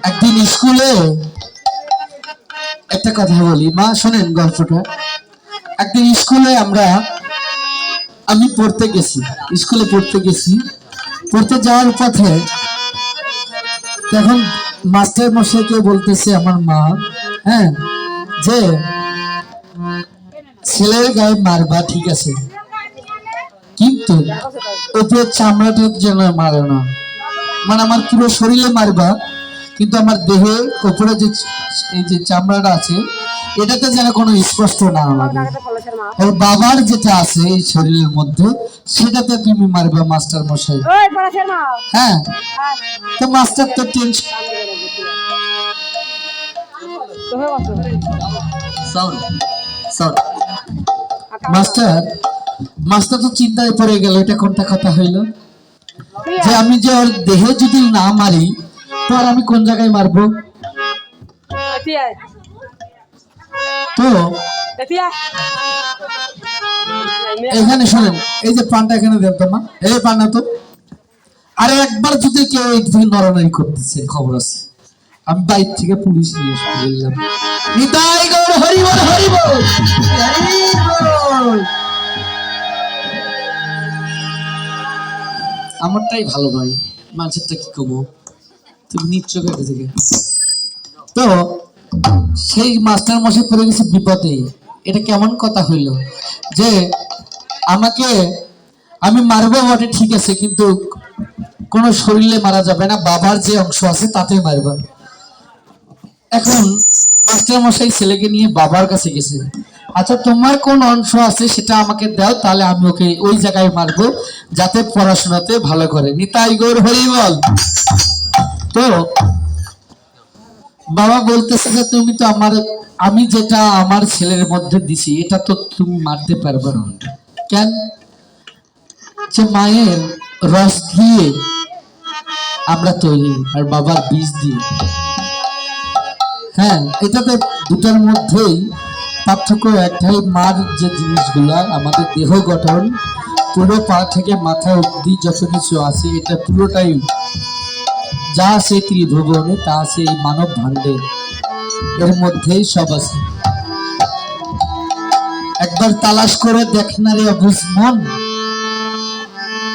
একদিন স্কুলে একটা কথা বলি মা, শোনেন গল্পটা। একদিন স্কুলে আমি পড়তে গেছি, পড়তে যাওয়ার পথে তখন মাস্টার মশাইকে বলতেছে আমার মা, হ্যাঁ, যে ছেলের গায়ে মারবা ঠিক আছে, কিন্তু উপরের চামড়াটা যেন মারে না। মানে আমার পুরো শরীরে মারবা, কিন্তু আমার দেহে উপরে যে এই যে চামড়াটা আছে এটাতে যেন কোনো স্পষ্ট না লাগে। ওর বাবার যেটা আছে এই শরীরের মধ্যে সেটাতে তুমি মারবা মাস্টার মশাই। হ্যাঁ, তো মাস্টার তো টেনশন, মাস্টার মাস্টার তো চিন্তায় পড়ে গেল, এটা কোনটা কথা হইল যে আমি যে ওর দেহে যদি না মারি তো আর আমি কোন জায়গায় মারবো? তো এখানে শোনেন, এই যে পানটা এখানে দেন তো মা, এই পান না তো, আরে একবার যদি কেউ এই থেকে নরনারি করতেছে খবর আছে, আমি বাইর থেকে পুলিশ নিয়ে এসে বললাম নিতাই গৌর হরি বল হরি বল হরি বল। আমারটাই ভালো নয়, মানুষেরটা কি কমো, তুমি নিচ্ছ কেটে থেকে। তো সেই মাস্টার মশাই পড়ে গেছে বিপদে। এটা কেমন কথা হইল যে আমাকে আমি মারবো বটে ঠিক আছে, কিন্তু কোনো শরীরে মারা যাবে না, বাবার যে অংশ আছে তাতে মারবা। এখন মাস্টার মশাই ছেলেকে নিয়ে বাবার কাছে গেছে, আচ্ছা তোমার কোন অংশ আছে সেটা আমাকে দাও, তাহলে আমি ওকে ওই জায়গায় মারবো যাতে পড়াশোনাতে ভালো করে। নিতাই গৌর হরি বল। তো বাবা বলতেছে যে তুমি তো আমি যেটা আমার ছেলের মধ্যে দিছি এটা তো তুমি মারতে পারবে না। কেন? যে মায়ের রস দিয়ে আমরা তৈরি আর বাবার বীজ দিয়ে। হ্যাঁ, এটাতে দুটার মধ্যেই পার্থক্য একটাই, মার যে জিনিসগুলা আমাদের দেহ গঠন পুরো পা থেকে মাথা অব্দি যত কিছু আছে এটা পুরোটাই যা আছে ত্রিভুবনে তা আছে এই মানব ভাণ্ডে, এর মধ্যেই সব আছে। একবার তালাশ করে দেখ না রে অবুঝ মন,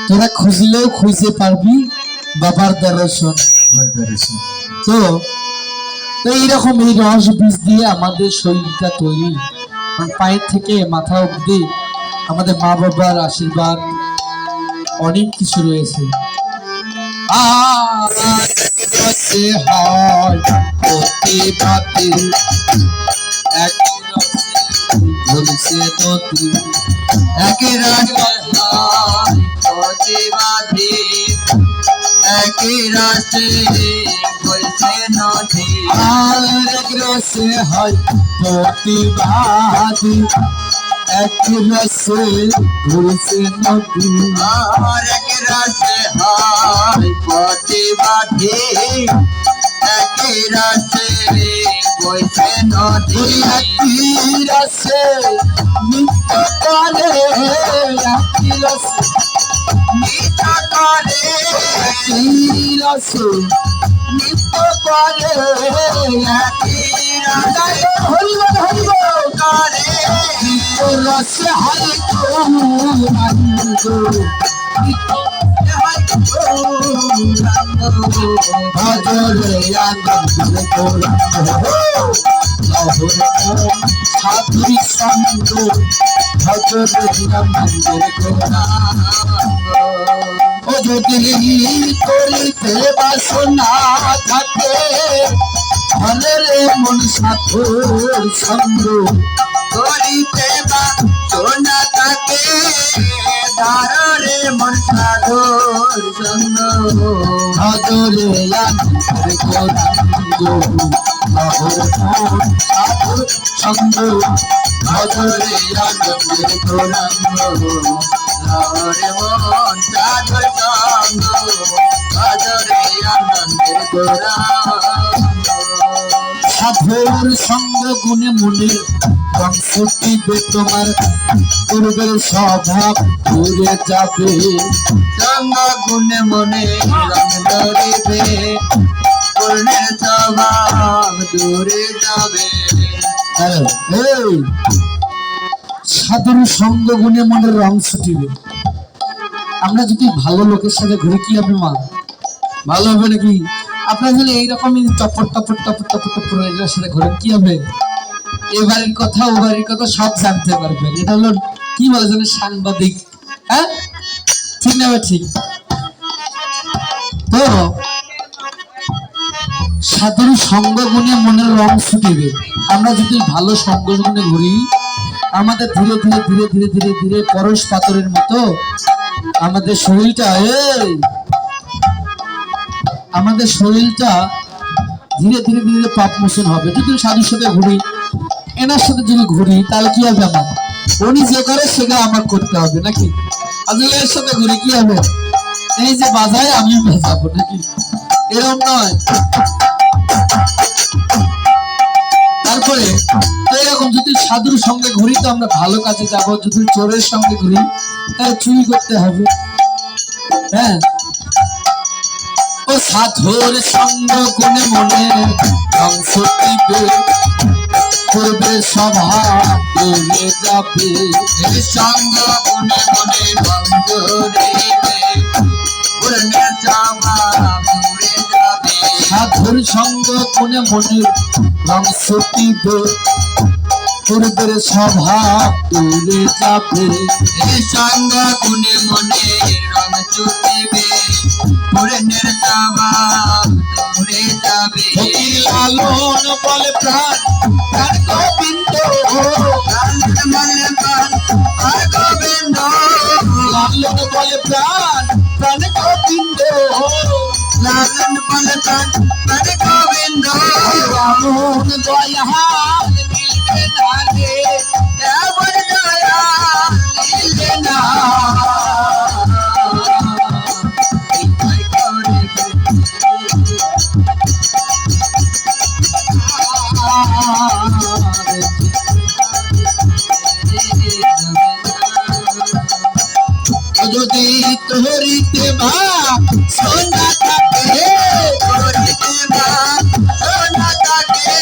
তোরা খুঁজলেও খুঁজে পারবি বাবার দর্শন। তো এইরকম এই রস বীজ দিয়ে আমাদের শরীরটা তৈরি, পায়ের থেকে মাথা অব্দি আমাদের মা বাবার আশীর্বাদ অনেক কিছু রয়েছে। প্রতিবাদী এক রসে ঘুরছে নদী, আর এক রাশে হয় প্রতিবাদী, এক রাশে বইছে নদী। একই রসে নিত্য করে, একই রসে নিত করে, একই রসে নিত করে, একই রাশে হরিবল হরিবল করে। রসে হরি গৌরাঙ্গ, ভজরে আনন্দ গৌরাঙ্গ, সাধুরি সঙ্গ ভজরে আনন্দের গৌরাঙ্গ। ও যদি করিতে বাসনা থাকে ধনের মন সাধুর সঙ্গ, করিতে বা সোনা থাকে দারে মন সাধুর সঙ্গ। ভজরে আনন্দের গৌরাঙ্গ, সাধুর সঙ্গ ভজরে আনন্দের গৌরাঙ্গ। রে মন সাধুর সঙ্গ ভজরে আনন্দের গৌরাঙ্গ। সাধুর সঙ্গ গুণে মনের রং ফুটিবে তোমার, পূর্বের স্বভাব ঘুরে যাবে। সঙ্গ গুণে মনে রং ধরিবে, পূর্ণের স্বভাব দূরে যাবে। এই সাধুর সঙ্গ গুণে মনের রং ছুটিবে। আমরা যদি ভালো লোকের সাথে ঘুরে কি হবে মা? ভালো হবে নাকি? আপনার যদি এইরকমই টপর টপর টপর টপর টপর এগুলোর সাথে ঘুরে কি হবে? এবারের কথা ও বাড়ির কথা সব জানতে পারবেন। এটা হলো কি বলে জানেন, সাংবাদিক। হ্যাঁ, ঠিক না? ঠিক। তো সাধুর সঙ্গ গুণে মনের রং ছুটিবে। আমরা যদি ভালো সঙ্গ গুণে ঘুরি আমাদের ধীরে ধীরে ধীরে ধীরে ধীরে ধীরে পরশ পাথরের মতো আমাদের শরীরটা ধীরে ধীরে ধীরে পাপ মোচন হবে। যদি সাধুর সাথে ঘুরি, এনার সাথে যদি ঘুরি তাহলে কি হবে? আমার উনি যে করে সেটা আমার করতে হবে নাকি? আসলে এর সাথে ঘুরে কি হবে? এই যে বাজায় আমি বাজাবো নাকি? এরকম নয়। তারপরে এরকম যদি সাধুর সঙ্গে ঘুরি তো আমরা ভালো কাজে যাবো, যদি চোরের সঙ্গে ঘুরি তাহলে চুরি করতে হবে। হ্যাঁ, ও সাধুর সঙ্গ কোনে মনে ধ্বংস দিবে, করবে সভা দূরে যাবে। সঙ্গ মনে মনে বন্ধ রেখে পুরনে যাবা দূরে যাবে। সাধুর সঙ্গ কোনে মনে ধ্বংস দিবে, করবে সভা দূরে যাবে। সঙ্গ মনে মনে রং চুটিবে পুরনে যাবা দূরে যাবে। ফকির লালন বলে প্রাণ প্রাণ গোবিন্দ, মনে প্রাণ আর গোবিন্দ। লালন বলে প্রাণ প্রাণ গোবিন্দ, লালন বলে প্রাণ প্রাণ গোবিন্দ। রামন দয়াল মিলবে না রে, এমন দয়া মিলবে না। যদি তোরিতে মা সোনা থাকে, তোরিতে মা সোনা থাকে,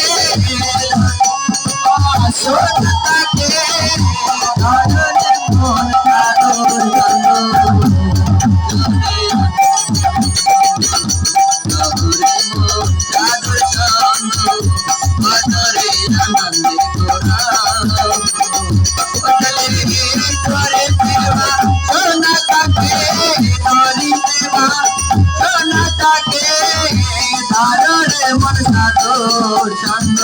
সোনা থাকে, ধরনের মন সাধুর সঙ্গ। সাধুরে মন সাধুর সঙ্গ, মধুরে আনন্দে ঘোরা। তোরিতে মা সোনা থাকে, তোরিতে মা সোনা থাকে, ধরনের মন সাধুর সঙ্গ,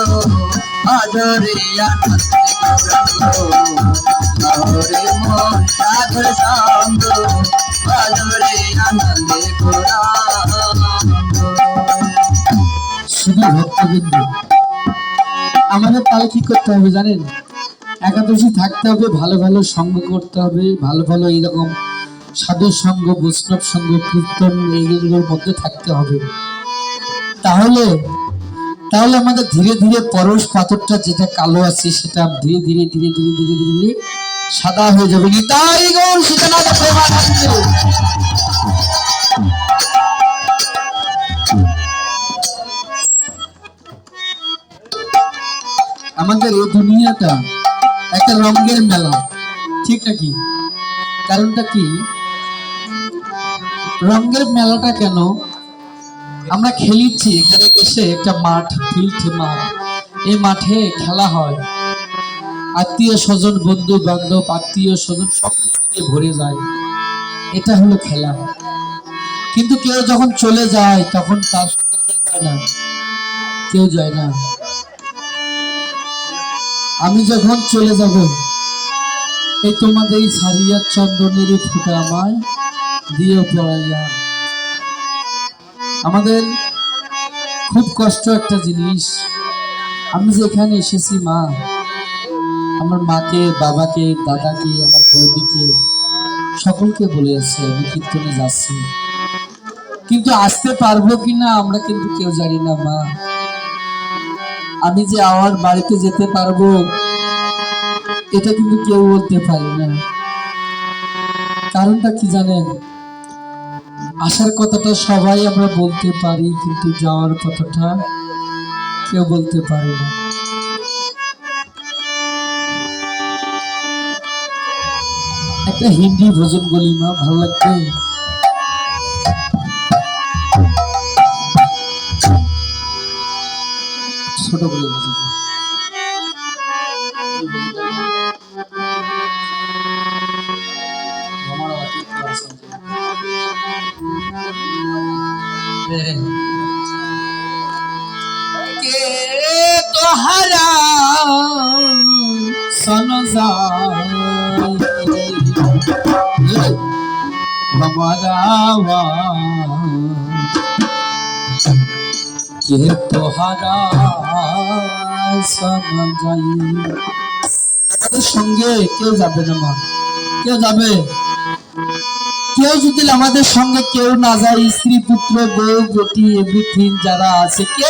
মধুরে আনন্দে গৌরাঙ্গ। ধরে মন সাধুর সঙ্গ, মধুরে আনন্দে গৌরাঙ্গ। শুধু ভক্তবৃন্দ, আমাদের তাহলে কি করতে হবে জানেন? একাদশী থাকতে হবে, ভালো ভালো সঙ্গ করতে হবে, ভালো ভালো এইরকম সাধুর সঙ্গ, বৈষ্ণব সঙ্গ, কীর্তন এইগুলোর মধ্যে থাকতে হবে। তাহলে তাহলে আমাদের ধীরে ধীরে পরশ পাথরটা যেটা কালো আছে সেটা ধীরে ধীরে ধীরে ধীরে ধীরে ধীরে ধীরে সাদা হয়ে যাবে। নিতাই গৌর সীতানাথ প্রেমানন্দে। আমাদের এই দুনিয়াটা একটা রঙের মেলা, ঠিক নাকি? কারণটা কি? রঙের মেলাটা কেন? আমরা খেলিছি এখানে এসে একটা মাঠ, ফিল্ড মাঠ, এই মাঠে খেলা হয়, আত্মীয় স্বজন, বন্ধু বান্ধব, আত্মীয় স্বজন সকলে ভরে যায়, এটা হলো খেলা। কিন্তু কেউ যখন চলে যায় তখন তার সঙ্গে যায় না, কেউ যায় না। আমি যখন চলে যাব, এই তোমাদের এই সারিয়ার চন্দনের ফুটা আমায় দিয়ে পড়াইয়া। আমাদের খুব কষ্ট একটা জিনিস। আমি যেখানে এসেছি মা, আমার মাকে, বাবাকে, দাদাকে, আমার বৌদিকে সকলকে বলে আসছে আমি কীর্তনে যাচ্ছি, কিন্তু আসতে পারবো কিনা আমরা কিন্তু কেউ জানি না মা। আমি যে আমার বাড়িতে যেতে পারবো এটা কিন্তু কেউ বলতে পারে না। কারণটা কি জানেন? আসার কথাটা সবাই আমরা বলতে পারি, কিন্তু যাওয়ার কথাটা কেউ বলতে পারে না। একটা হিন্দি ভজন বলি মা, ভালো লাগবে? ছোট করে ভজন। के तोहरा सन हमारा के तोहरा सन আমাদের সঙ্গে কেউ যাবে না মা, কেউ যাবে? কেউ যদি আমাদের সঙ্গে কেউ না যায়, স্ত্রী পুত্র বউ বেটি এভরিথিং যারা আছে, কে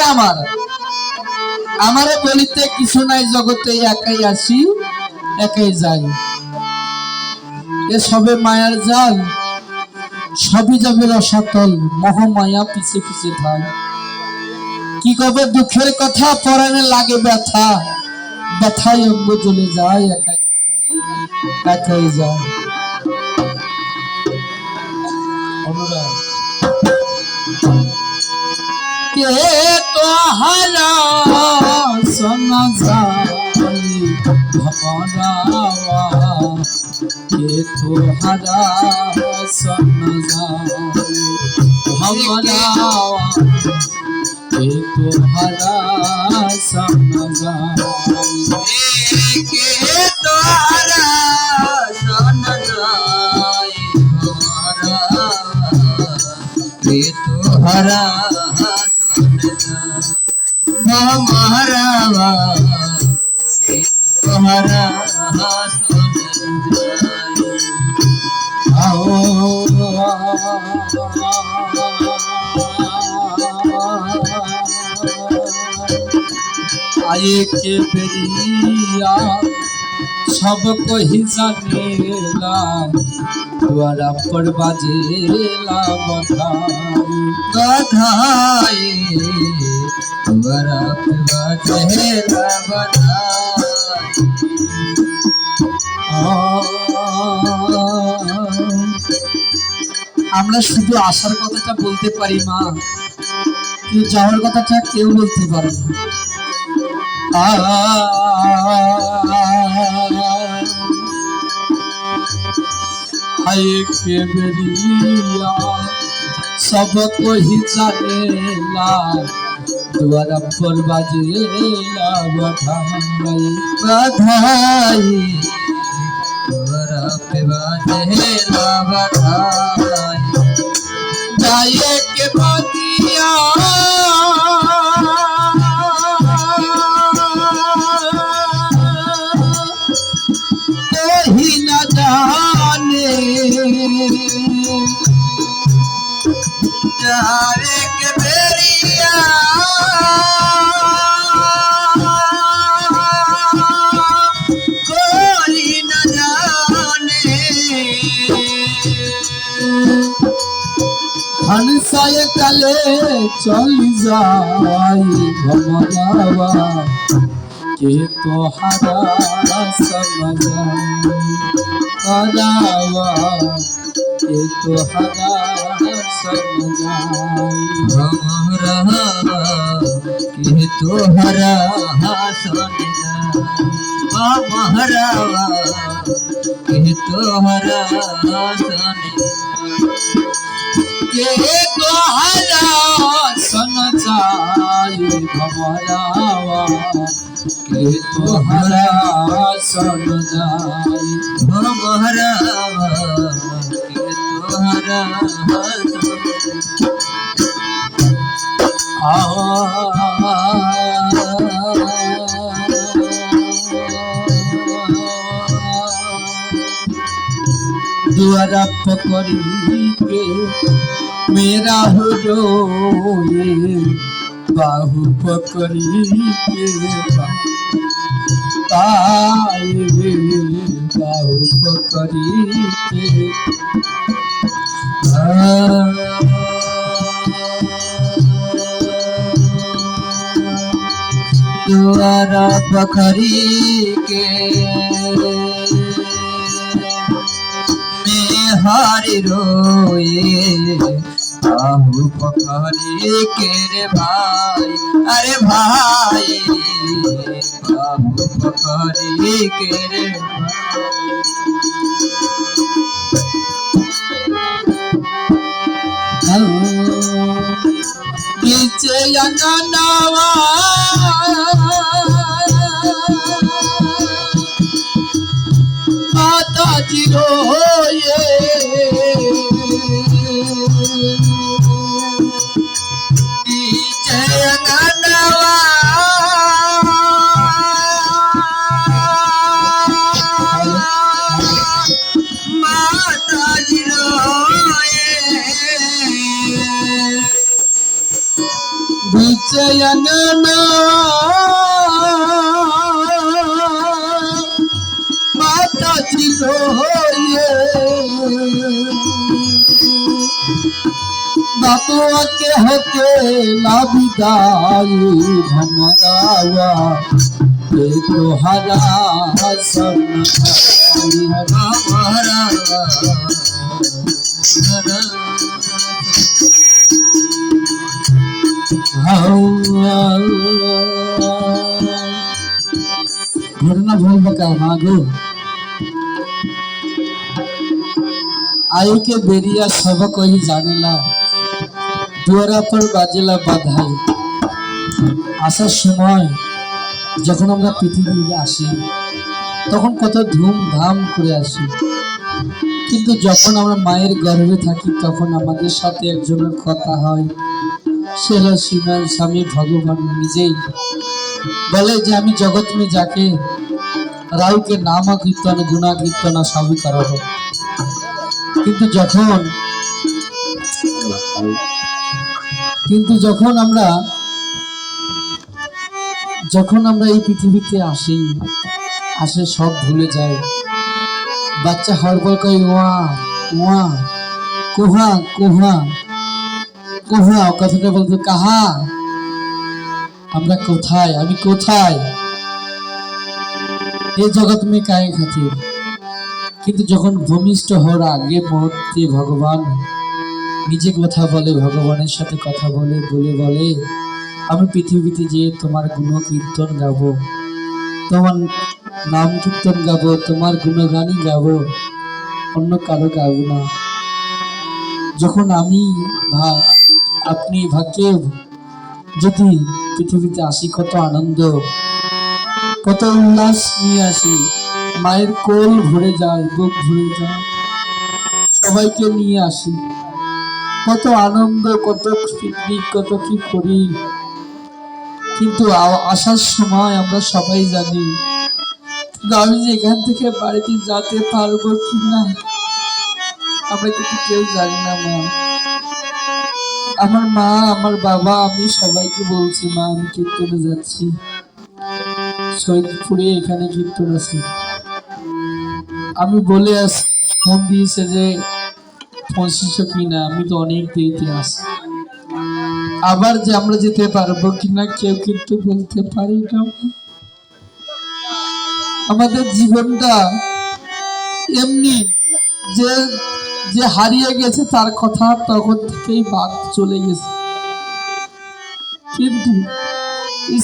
আমারে বলিতে কিছু নাই জগতে, একাই আসি একাই যাই। এ সবে মায়ার জাল, সবই যাবে রসাতল, মোহমায়া পিছে পিছে ঢাল। কি কবে দুঃখের কথা, পরাণে লাগে ব্যথা, ব্যথায় অঙ্গ জ্বলে যায়, একাই একাই যায়। অনুরাগ কে তো হারা সোনা যায় ভমরাওয়া, কে তো হারা সোনা যায় ভমরাওয়া, কে তো হারা সোনা যায়। কে তোহারা সোনা যায় ভমরা, কে তোহারা ভমরা, কে তোহারা आए के बेरिया सबको ही जानेला, द्वारा पर बाजेला बधाई बधाई, द्वारा पे बाजेला बधाई। আমরা শুধু আসার কথাটা বলতে পারি মা, কেউ যাওয়ার কথাটা কেউ বলতে পারে না। आए के बेरिया सबको ही जानेला, द्वारा पर बाजेला बधाई बधाई, द्वारा पे बाजेला बधाई। जाए के बदिया कोई न जाने, जाए के बेरिया कोई न जाने, हंसाए कले चल जाई भमरावा, के तो हरा समझाई हरावा, के तो हरा समझाई भमरा, के तोहरा सोना भमरा, के तोहरा सोना के तो हरा समझाई भमरावा, के तो हरा समझाई भमरा, के तोहरा द्वारा पकड़ी के मेरा हो रोए, बाहु पकड़ी के आए, बाहु पकड़ी के द्वारा पकड़ी के मैं हारी रोए, आहू पकड़ी के रे भाई, अरे भाई आहू पकड़ी के रे नीचे अंगनावा माता जी रोए, नीचे अंगनवा बाबुआ के होके लाबिदाई भमरावा ये तो हरा सन हमारा घटना भूल बका मागो आई के बेरिया सब कोई जानेला दुआरा पर बाजेला बाधाई আসার সময় যখন আমরা পৃথিবীতে আসি তখন কত ধুমধাম করে আসি, কিন্তু যখন আমরা মায়ের গর্ভে থাকি তখন আমাদের সাথে একজনের কথা হয়, সে হলো সীমার স্বামী ভগবান নিজেই বলে যে আমি জগৎ মে যাকে রাউকে নাম কীর্তন গুণা কীর্তন সবই করাবো। কিন্তু যখন আমরা এই পৃথিবীতে আসি সব ভুলে যাই। বাচ্চা হওয়ার পর কই ওয়া ওয়া কোহা কোহা কোহা, কথাটা বলতো কাহা, আমরা কোথায়, আমি কোথায়, এই জগৎ মে কায়ে খাতির। কিন্তু যখন ভূমিষ্ঠ হওয়ার আগে মুহূর্তে ভগবান নিজে কথা বলে, ভগবানের সাথে কথা বলে বলে আমি পৃথিবীতে যে তোমার গুণ কীর্তন গাবো, তোমার নাম কীর্তন গাবো, তোমার গুণগানই গাবো, অন্য কারো গাবো না। যখন আমি আপনি ভাগ্যে যদি পৃথিবীতে আসি, কত আনন্দ কত উল্লাস নিয়ে আসি, মায়ের কোল ভরে যায়, বুক ভরে যায়, সবাইকে নিয়ে আসি, কত আনন্দ, কত পিকনিক, কত কি করি। কিন্তু আসার সময় আমরা সবাই জানি আমি যে এখান থেকে বাড়িতে যেতে পারবো কিনা আমরা কিন্তু কেউ জানি না। আমার মা, আমার বাবা, আমি সবাইকে বলছি মা আমি কীর্তনে যাচ্ছি, শহীদপুরে এখানে কীর্তন আছে। আমি বলে আসি, ফোন দিয়েছে যে পৌঁছিস কিনা, আমি তো অনেক দেরিতে আসি। আবার যে আমরা যেতে পারবো কিনা কেউ কিন্তু বলতে পারি না। আমাদের জীবনটা এমনি যে যে হারিয়ে গেছে তার কথা তখন থেকেই বাদ চলে গেছে, কিন্তু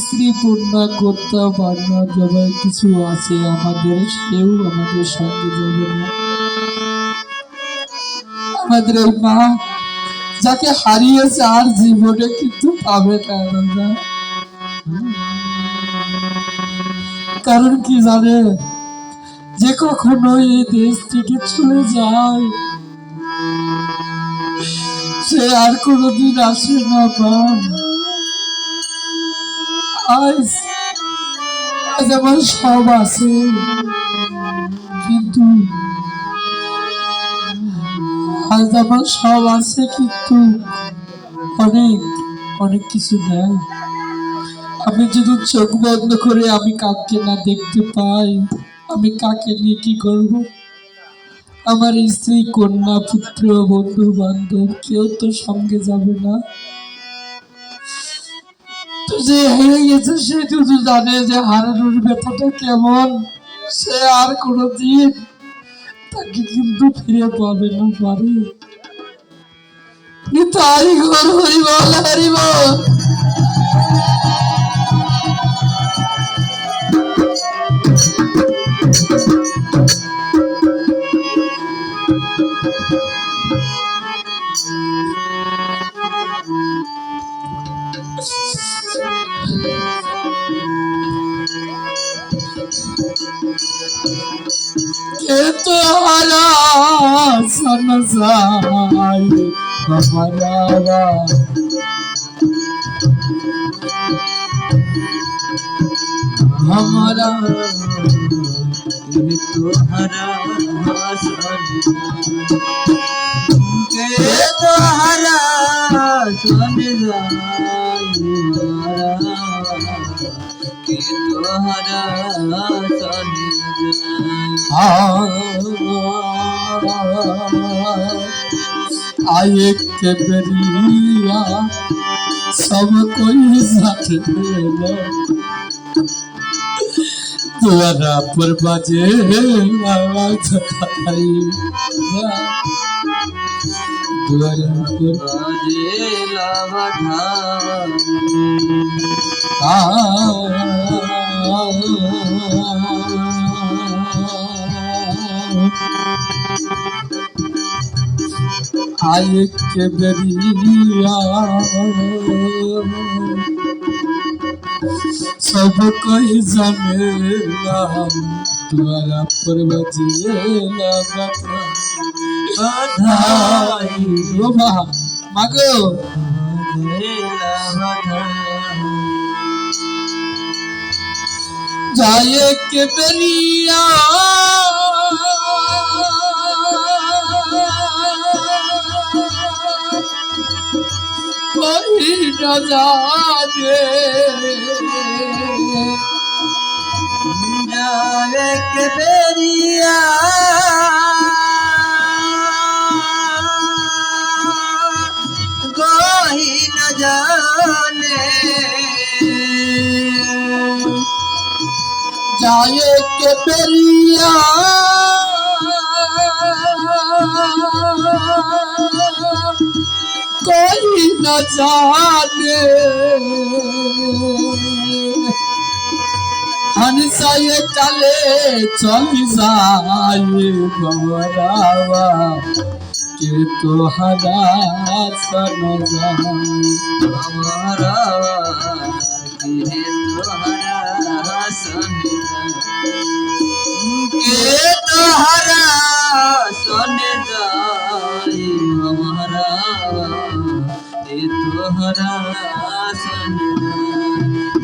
স্ত্রী পূর্ণা কর্তা বার্ণা সবাই কিছু আছে আমাদের, কেউ আমাদের সঙ্গে যাবে না। আমাদের ওই মা যাকে হারিয়েছে আর জীবনে কিন্তু পাবে না। কারণ কি জানে, যে কখনো এই দেশ থেকে চলে যায় সে আর কোনোদিন আসে না। আজ আমার সব আছে, কিন্তু আজ আমার সব আছে কিন্তু অনেক অনেক কিছু নেই। আমি যদি চোখ বন্ধ করে আমি কাকে না দেখতে পাই, আমি কাকে নিয়ে কি করব? আমার স্ত্রী, কন্যা, পুত্র, বন্ধু বান্ধব কেউ তো সঙ্গে যাবে না। তো যে হেরে গেছে সে শুধু জানে যে হারানোর ব্যথাটা কেমন, সে আর কোনোদিন তাকে কিন্তু ফিরে পাবে না। পারে তাই ঘর হরিবল হরিবল। के तोहरा सनसाई हमारा हमारा तोहरा के तोहरा सुन के तोहरा सुन आए के बेरिया सब कोई साथ द्वारा पर बाजे आवाज आई द्वारा पर बाजे लावधान आए के बेरिया सब कोई जानेला द्वारा पर बजेला बधाई ओ मागो बाजे लावधान जाए के बेरिया कोई न जाने जावे के बेरिया कोई न जाने जाए के बेरिया कोई न जाने हंसा ये चले चली जाए बवरावा के तोहरा सन जाए हमारा के तोहरा सन के तोहरा सन जाई हमारा के तोहरा सन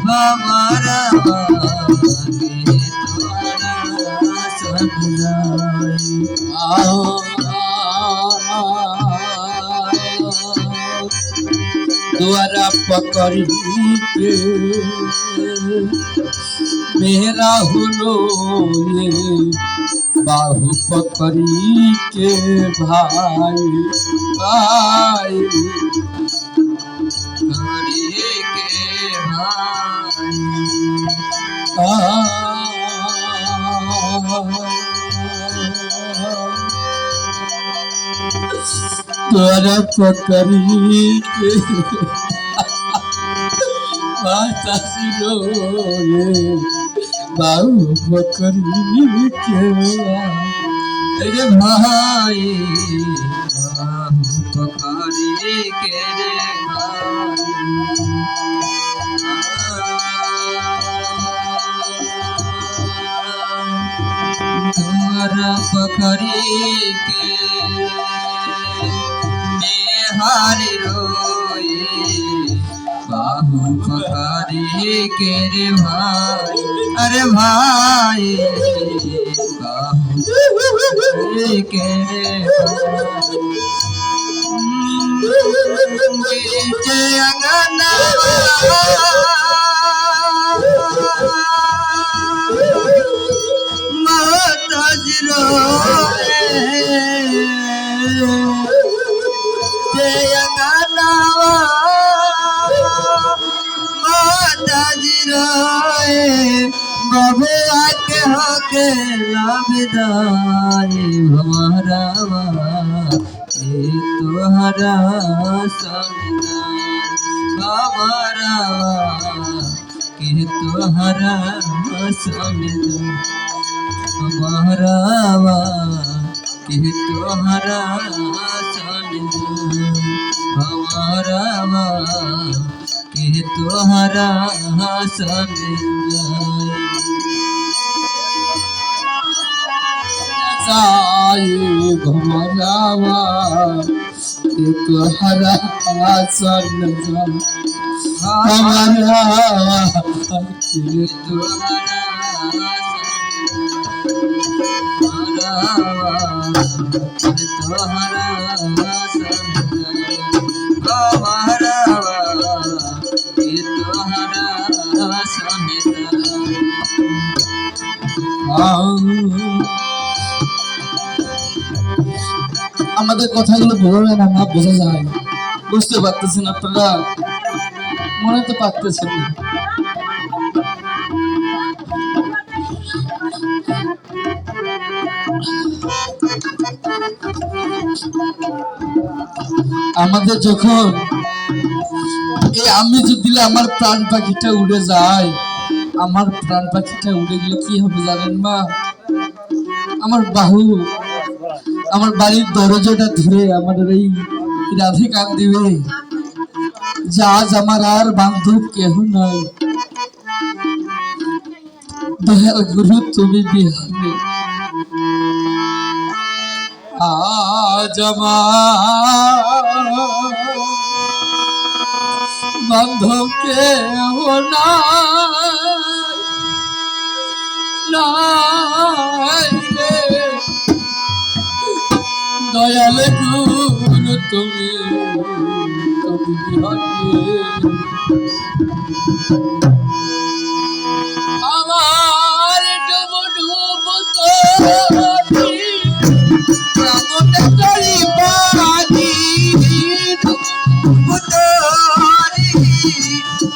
हमारा के तोहरा सन जाई द्वारा पकड़ी के मेरा हुलो ये बाहु पकड़ी के भाई भाई हरे के भाई द्वारा पकड़ी के माता सिलो ये बाहु पकड़ी के अरे भाई पकड़ी के रे भाई पकड़ी के हारी रोई बाहु पकड़ी के रे भाई अरे भाई बाहु पकड़ी के रे जय अंगना माता जी जय गानावा माता जी रोए बबुआ के होके लाभदारी हमारा ये तोहरा संग हमारा के तोहरा संग हमारा के तोहरा हमारा के तोहरा सन साई घमरावा के तोहरा सन हमारा के আমাদের কথাগুলো বোঝাবে না, মা, বোঝা যায় না। বুঝতে পারতেছেন আপনারা? মনে তো পারতেছেন না। আমাদের যখন এই আমি যদি আমার প্রাণ পাখিটা উড়ে যায়, আমার প্রাণ পাখিটা উড়ে গেলে কি হবে জানেন মা? আমার বাহু, আমার বাড়ির দরজাটা ধরে আমাদের এই রাধে কান দিবে যে আজ আমার আর বান্ধব কেহ নাই, দয়াল গুরু তুমি বিহারে আজ আমার বান্ধব কেহ নাই রে, দয়াল গুরু তুমি বিহারে আমার ডুব ডুব তোরি কেমন করি পারি, পুতরি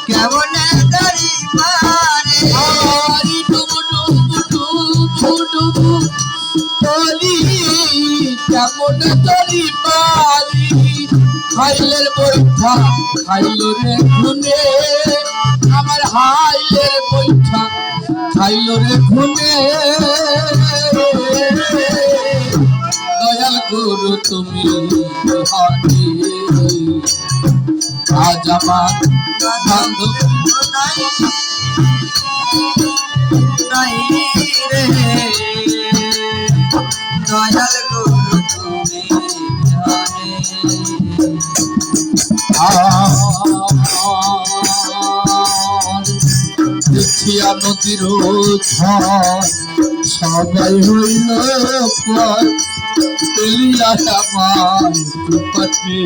কেমন করি পারে আমার ডুব ডুব ডুব ডুব তোরি কেমন করি পারি, হাইলের বৈঠা খাইল রে খুনে, আমার হাইলের বৈঠা খাইল রে খুনে, দয়াল গুরু তুমি বিহারে আজ আমার বান্ধব নাই নাই রে দয়াল গুরু তুমি বিহারে দেখিয়া নদীর ঝড় সবাই হইল পর, এলিয়া আমার দুপাতে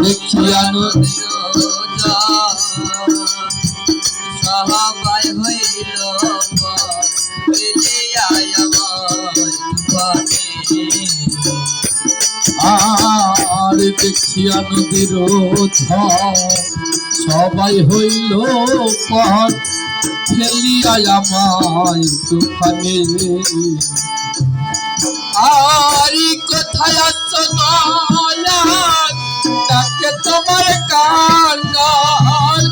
দেখিয়া নদীর সবাই হইল আর দেখিয়া নদীর ঝড় সবাই হইল পর, ফেলিয়া আমায় তুফানে, আরি কোথায় আছো দয়াল, তাকে তোমার কান্নার,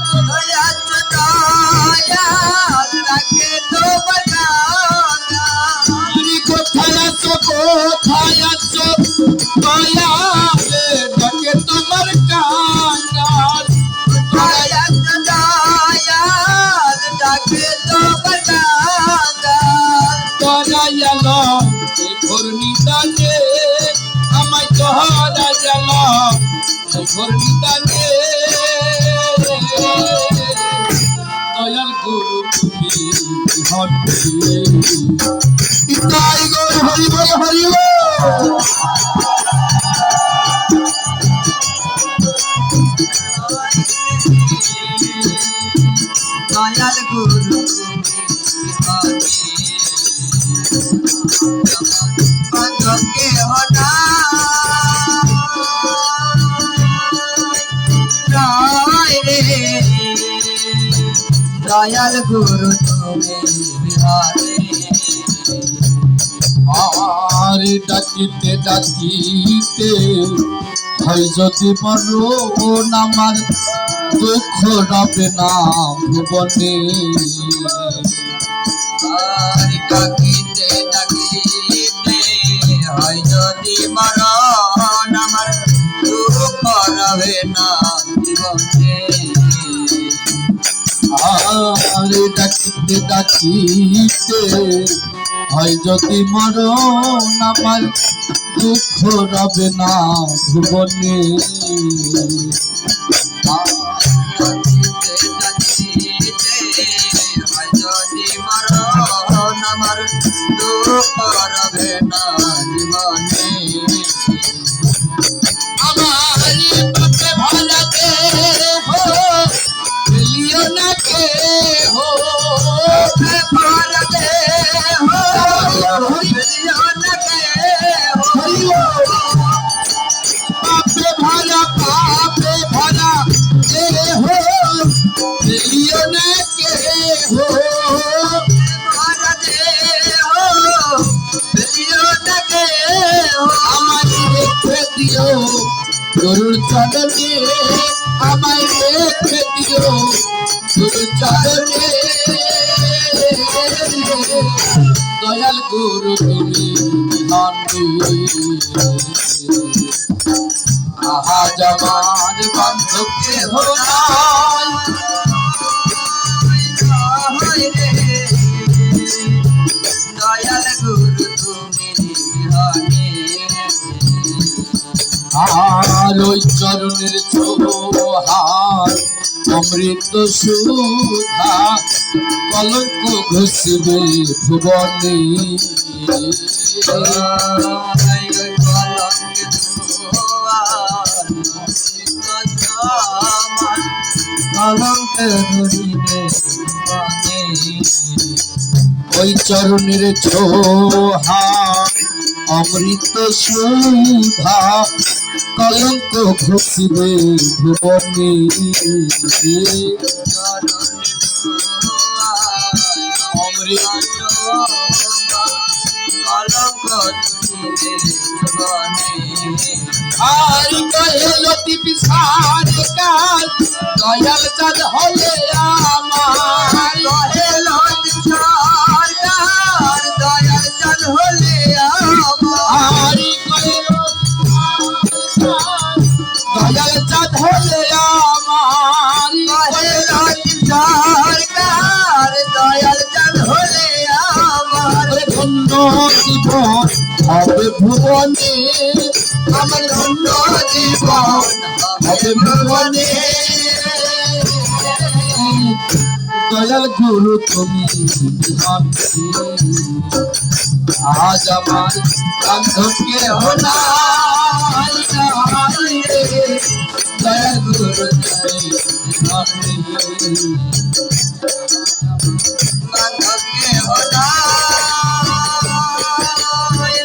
আরি কোথায় আছো দয়াল, তাকে তোমার কান্নার, দয়াল এই ঘূর্ণিদানে আমায় তোহারা গেল, এই ঘূর্ণিদানে দয়াল গুরু তুমি বিহারে, তাই গো হরি বল হরি বল। দয়াল গুরু বান্ধবকে হঠাৎ রে দয়াল গুরু তুমি বিহারে আর ডাকিতে ডাকিতে হয় যদি মরণ, আমার দুঃখ রবে না ভুবনে, আর ডাকিতে ডাকিতে হয় যদি মরণ, আমার দুঃখ রবে না জীবনে আর ডাকিতে ডাকিতে হয় যদি মরণ, আমার দুঃখ রবে না ভুবনে, আমার দুঃখ রবে না জীবনে আমার বাপে ভালা দে হো লিও না কে হো, ভারতে হো ও আমায় রেখে দিও গরুর চরণে, আমায় রেখে দিও গরুর চরণে। দয়াল গুরু তুমি আহাজ আমার বান্ধব কেহ নাই। দয়াল গুরু তুমি বিহনে আর ওই চরণের ছোহার অমৃত সুধা কলঙ্ক ঘষবে ভুবনে। ওই চরণের ছোহা অমৃত সুধা কলঙ্ক ঘষিবে ভুবনে। আর কহেল পিসার কাল দয়াল চাঁদ হলে আমার। দয়াল চাঁদ হলে আর কহেল দয়াল চাঁদ হলে আমার। দয়াল চাঁদ হলে আমার ধন্য জীবন হবে ভুবনে, আমার ধন্য জীবন হবে ভুবনে। দয়াল গুরু তুমি আজ আমার বান্ধব কেহ নাই। দয়াল গুরু তুমি বান্ধবকে হনায়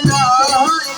নয়।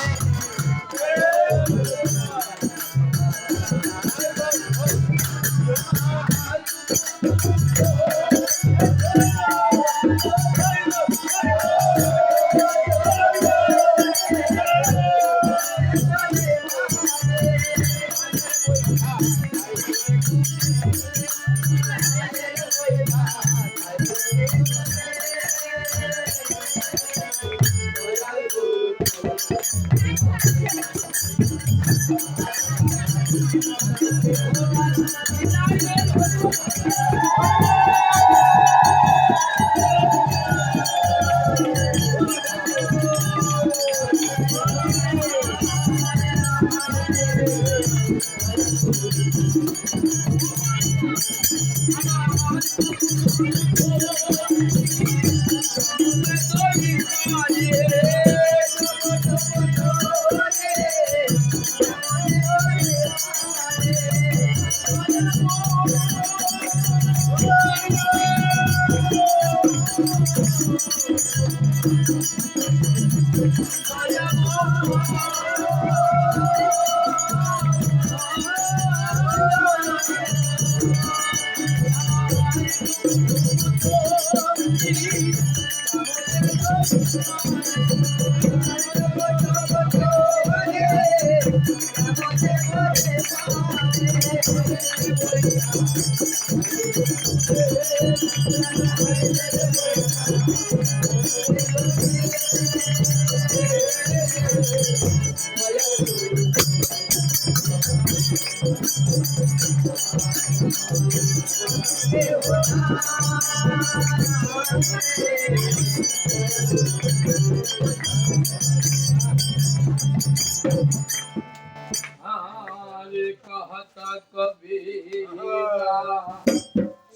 আরে कहता कबीरा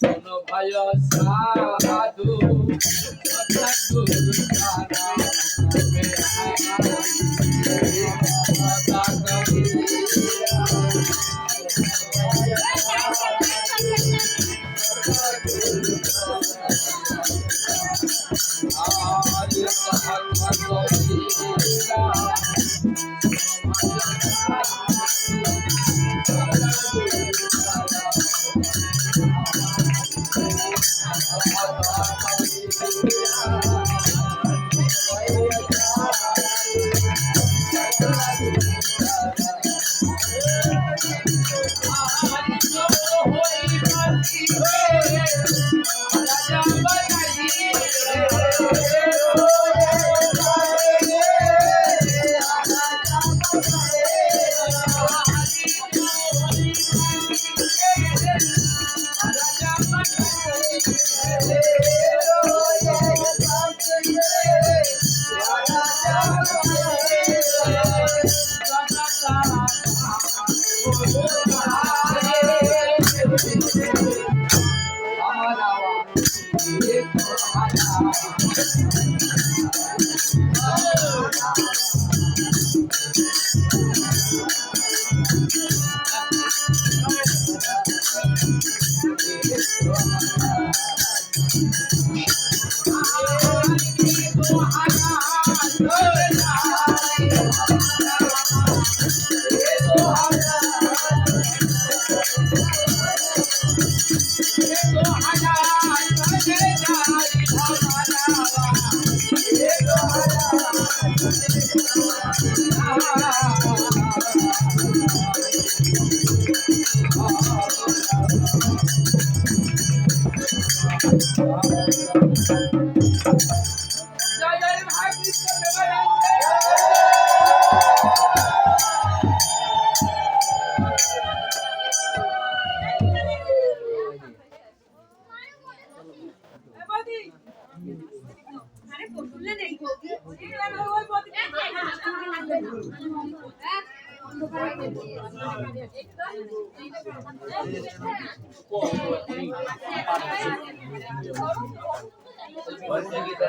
सुनो भाई साधु सतगुरु तारा में कहता कबीरा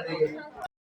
Thank you.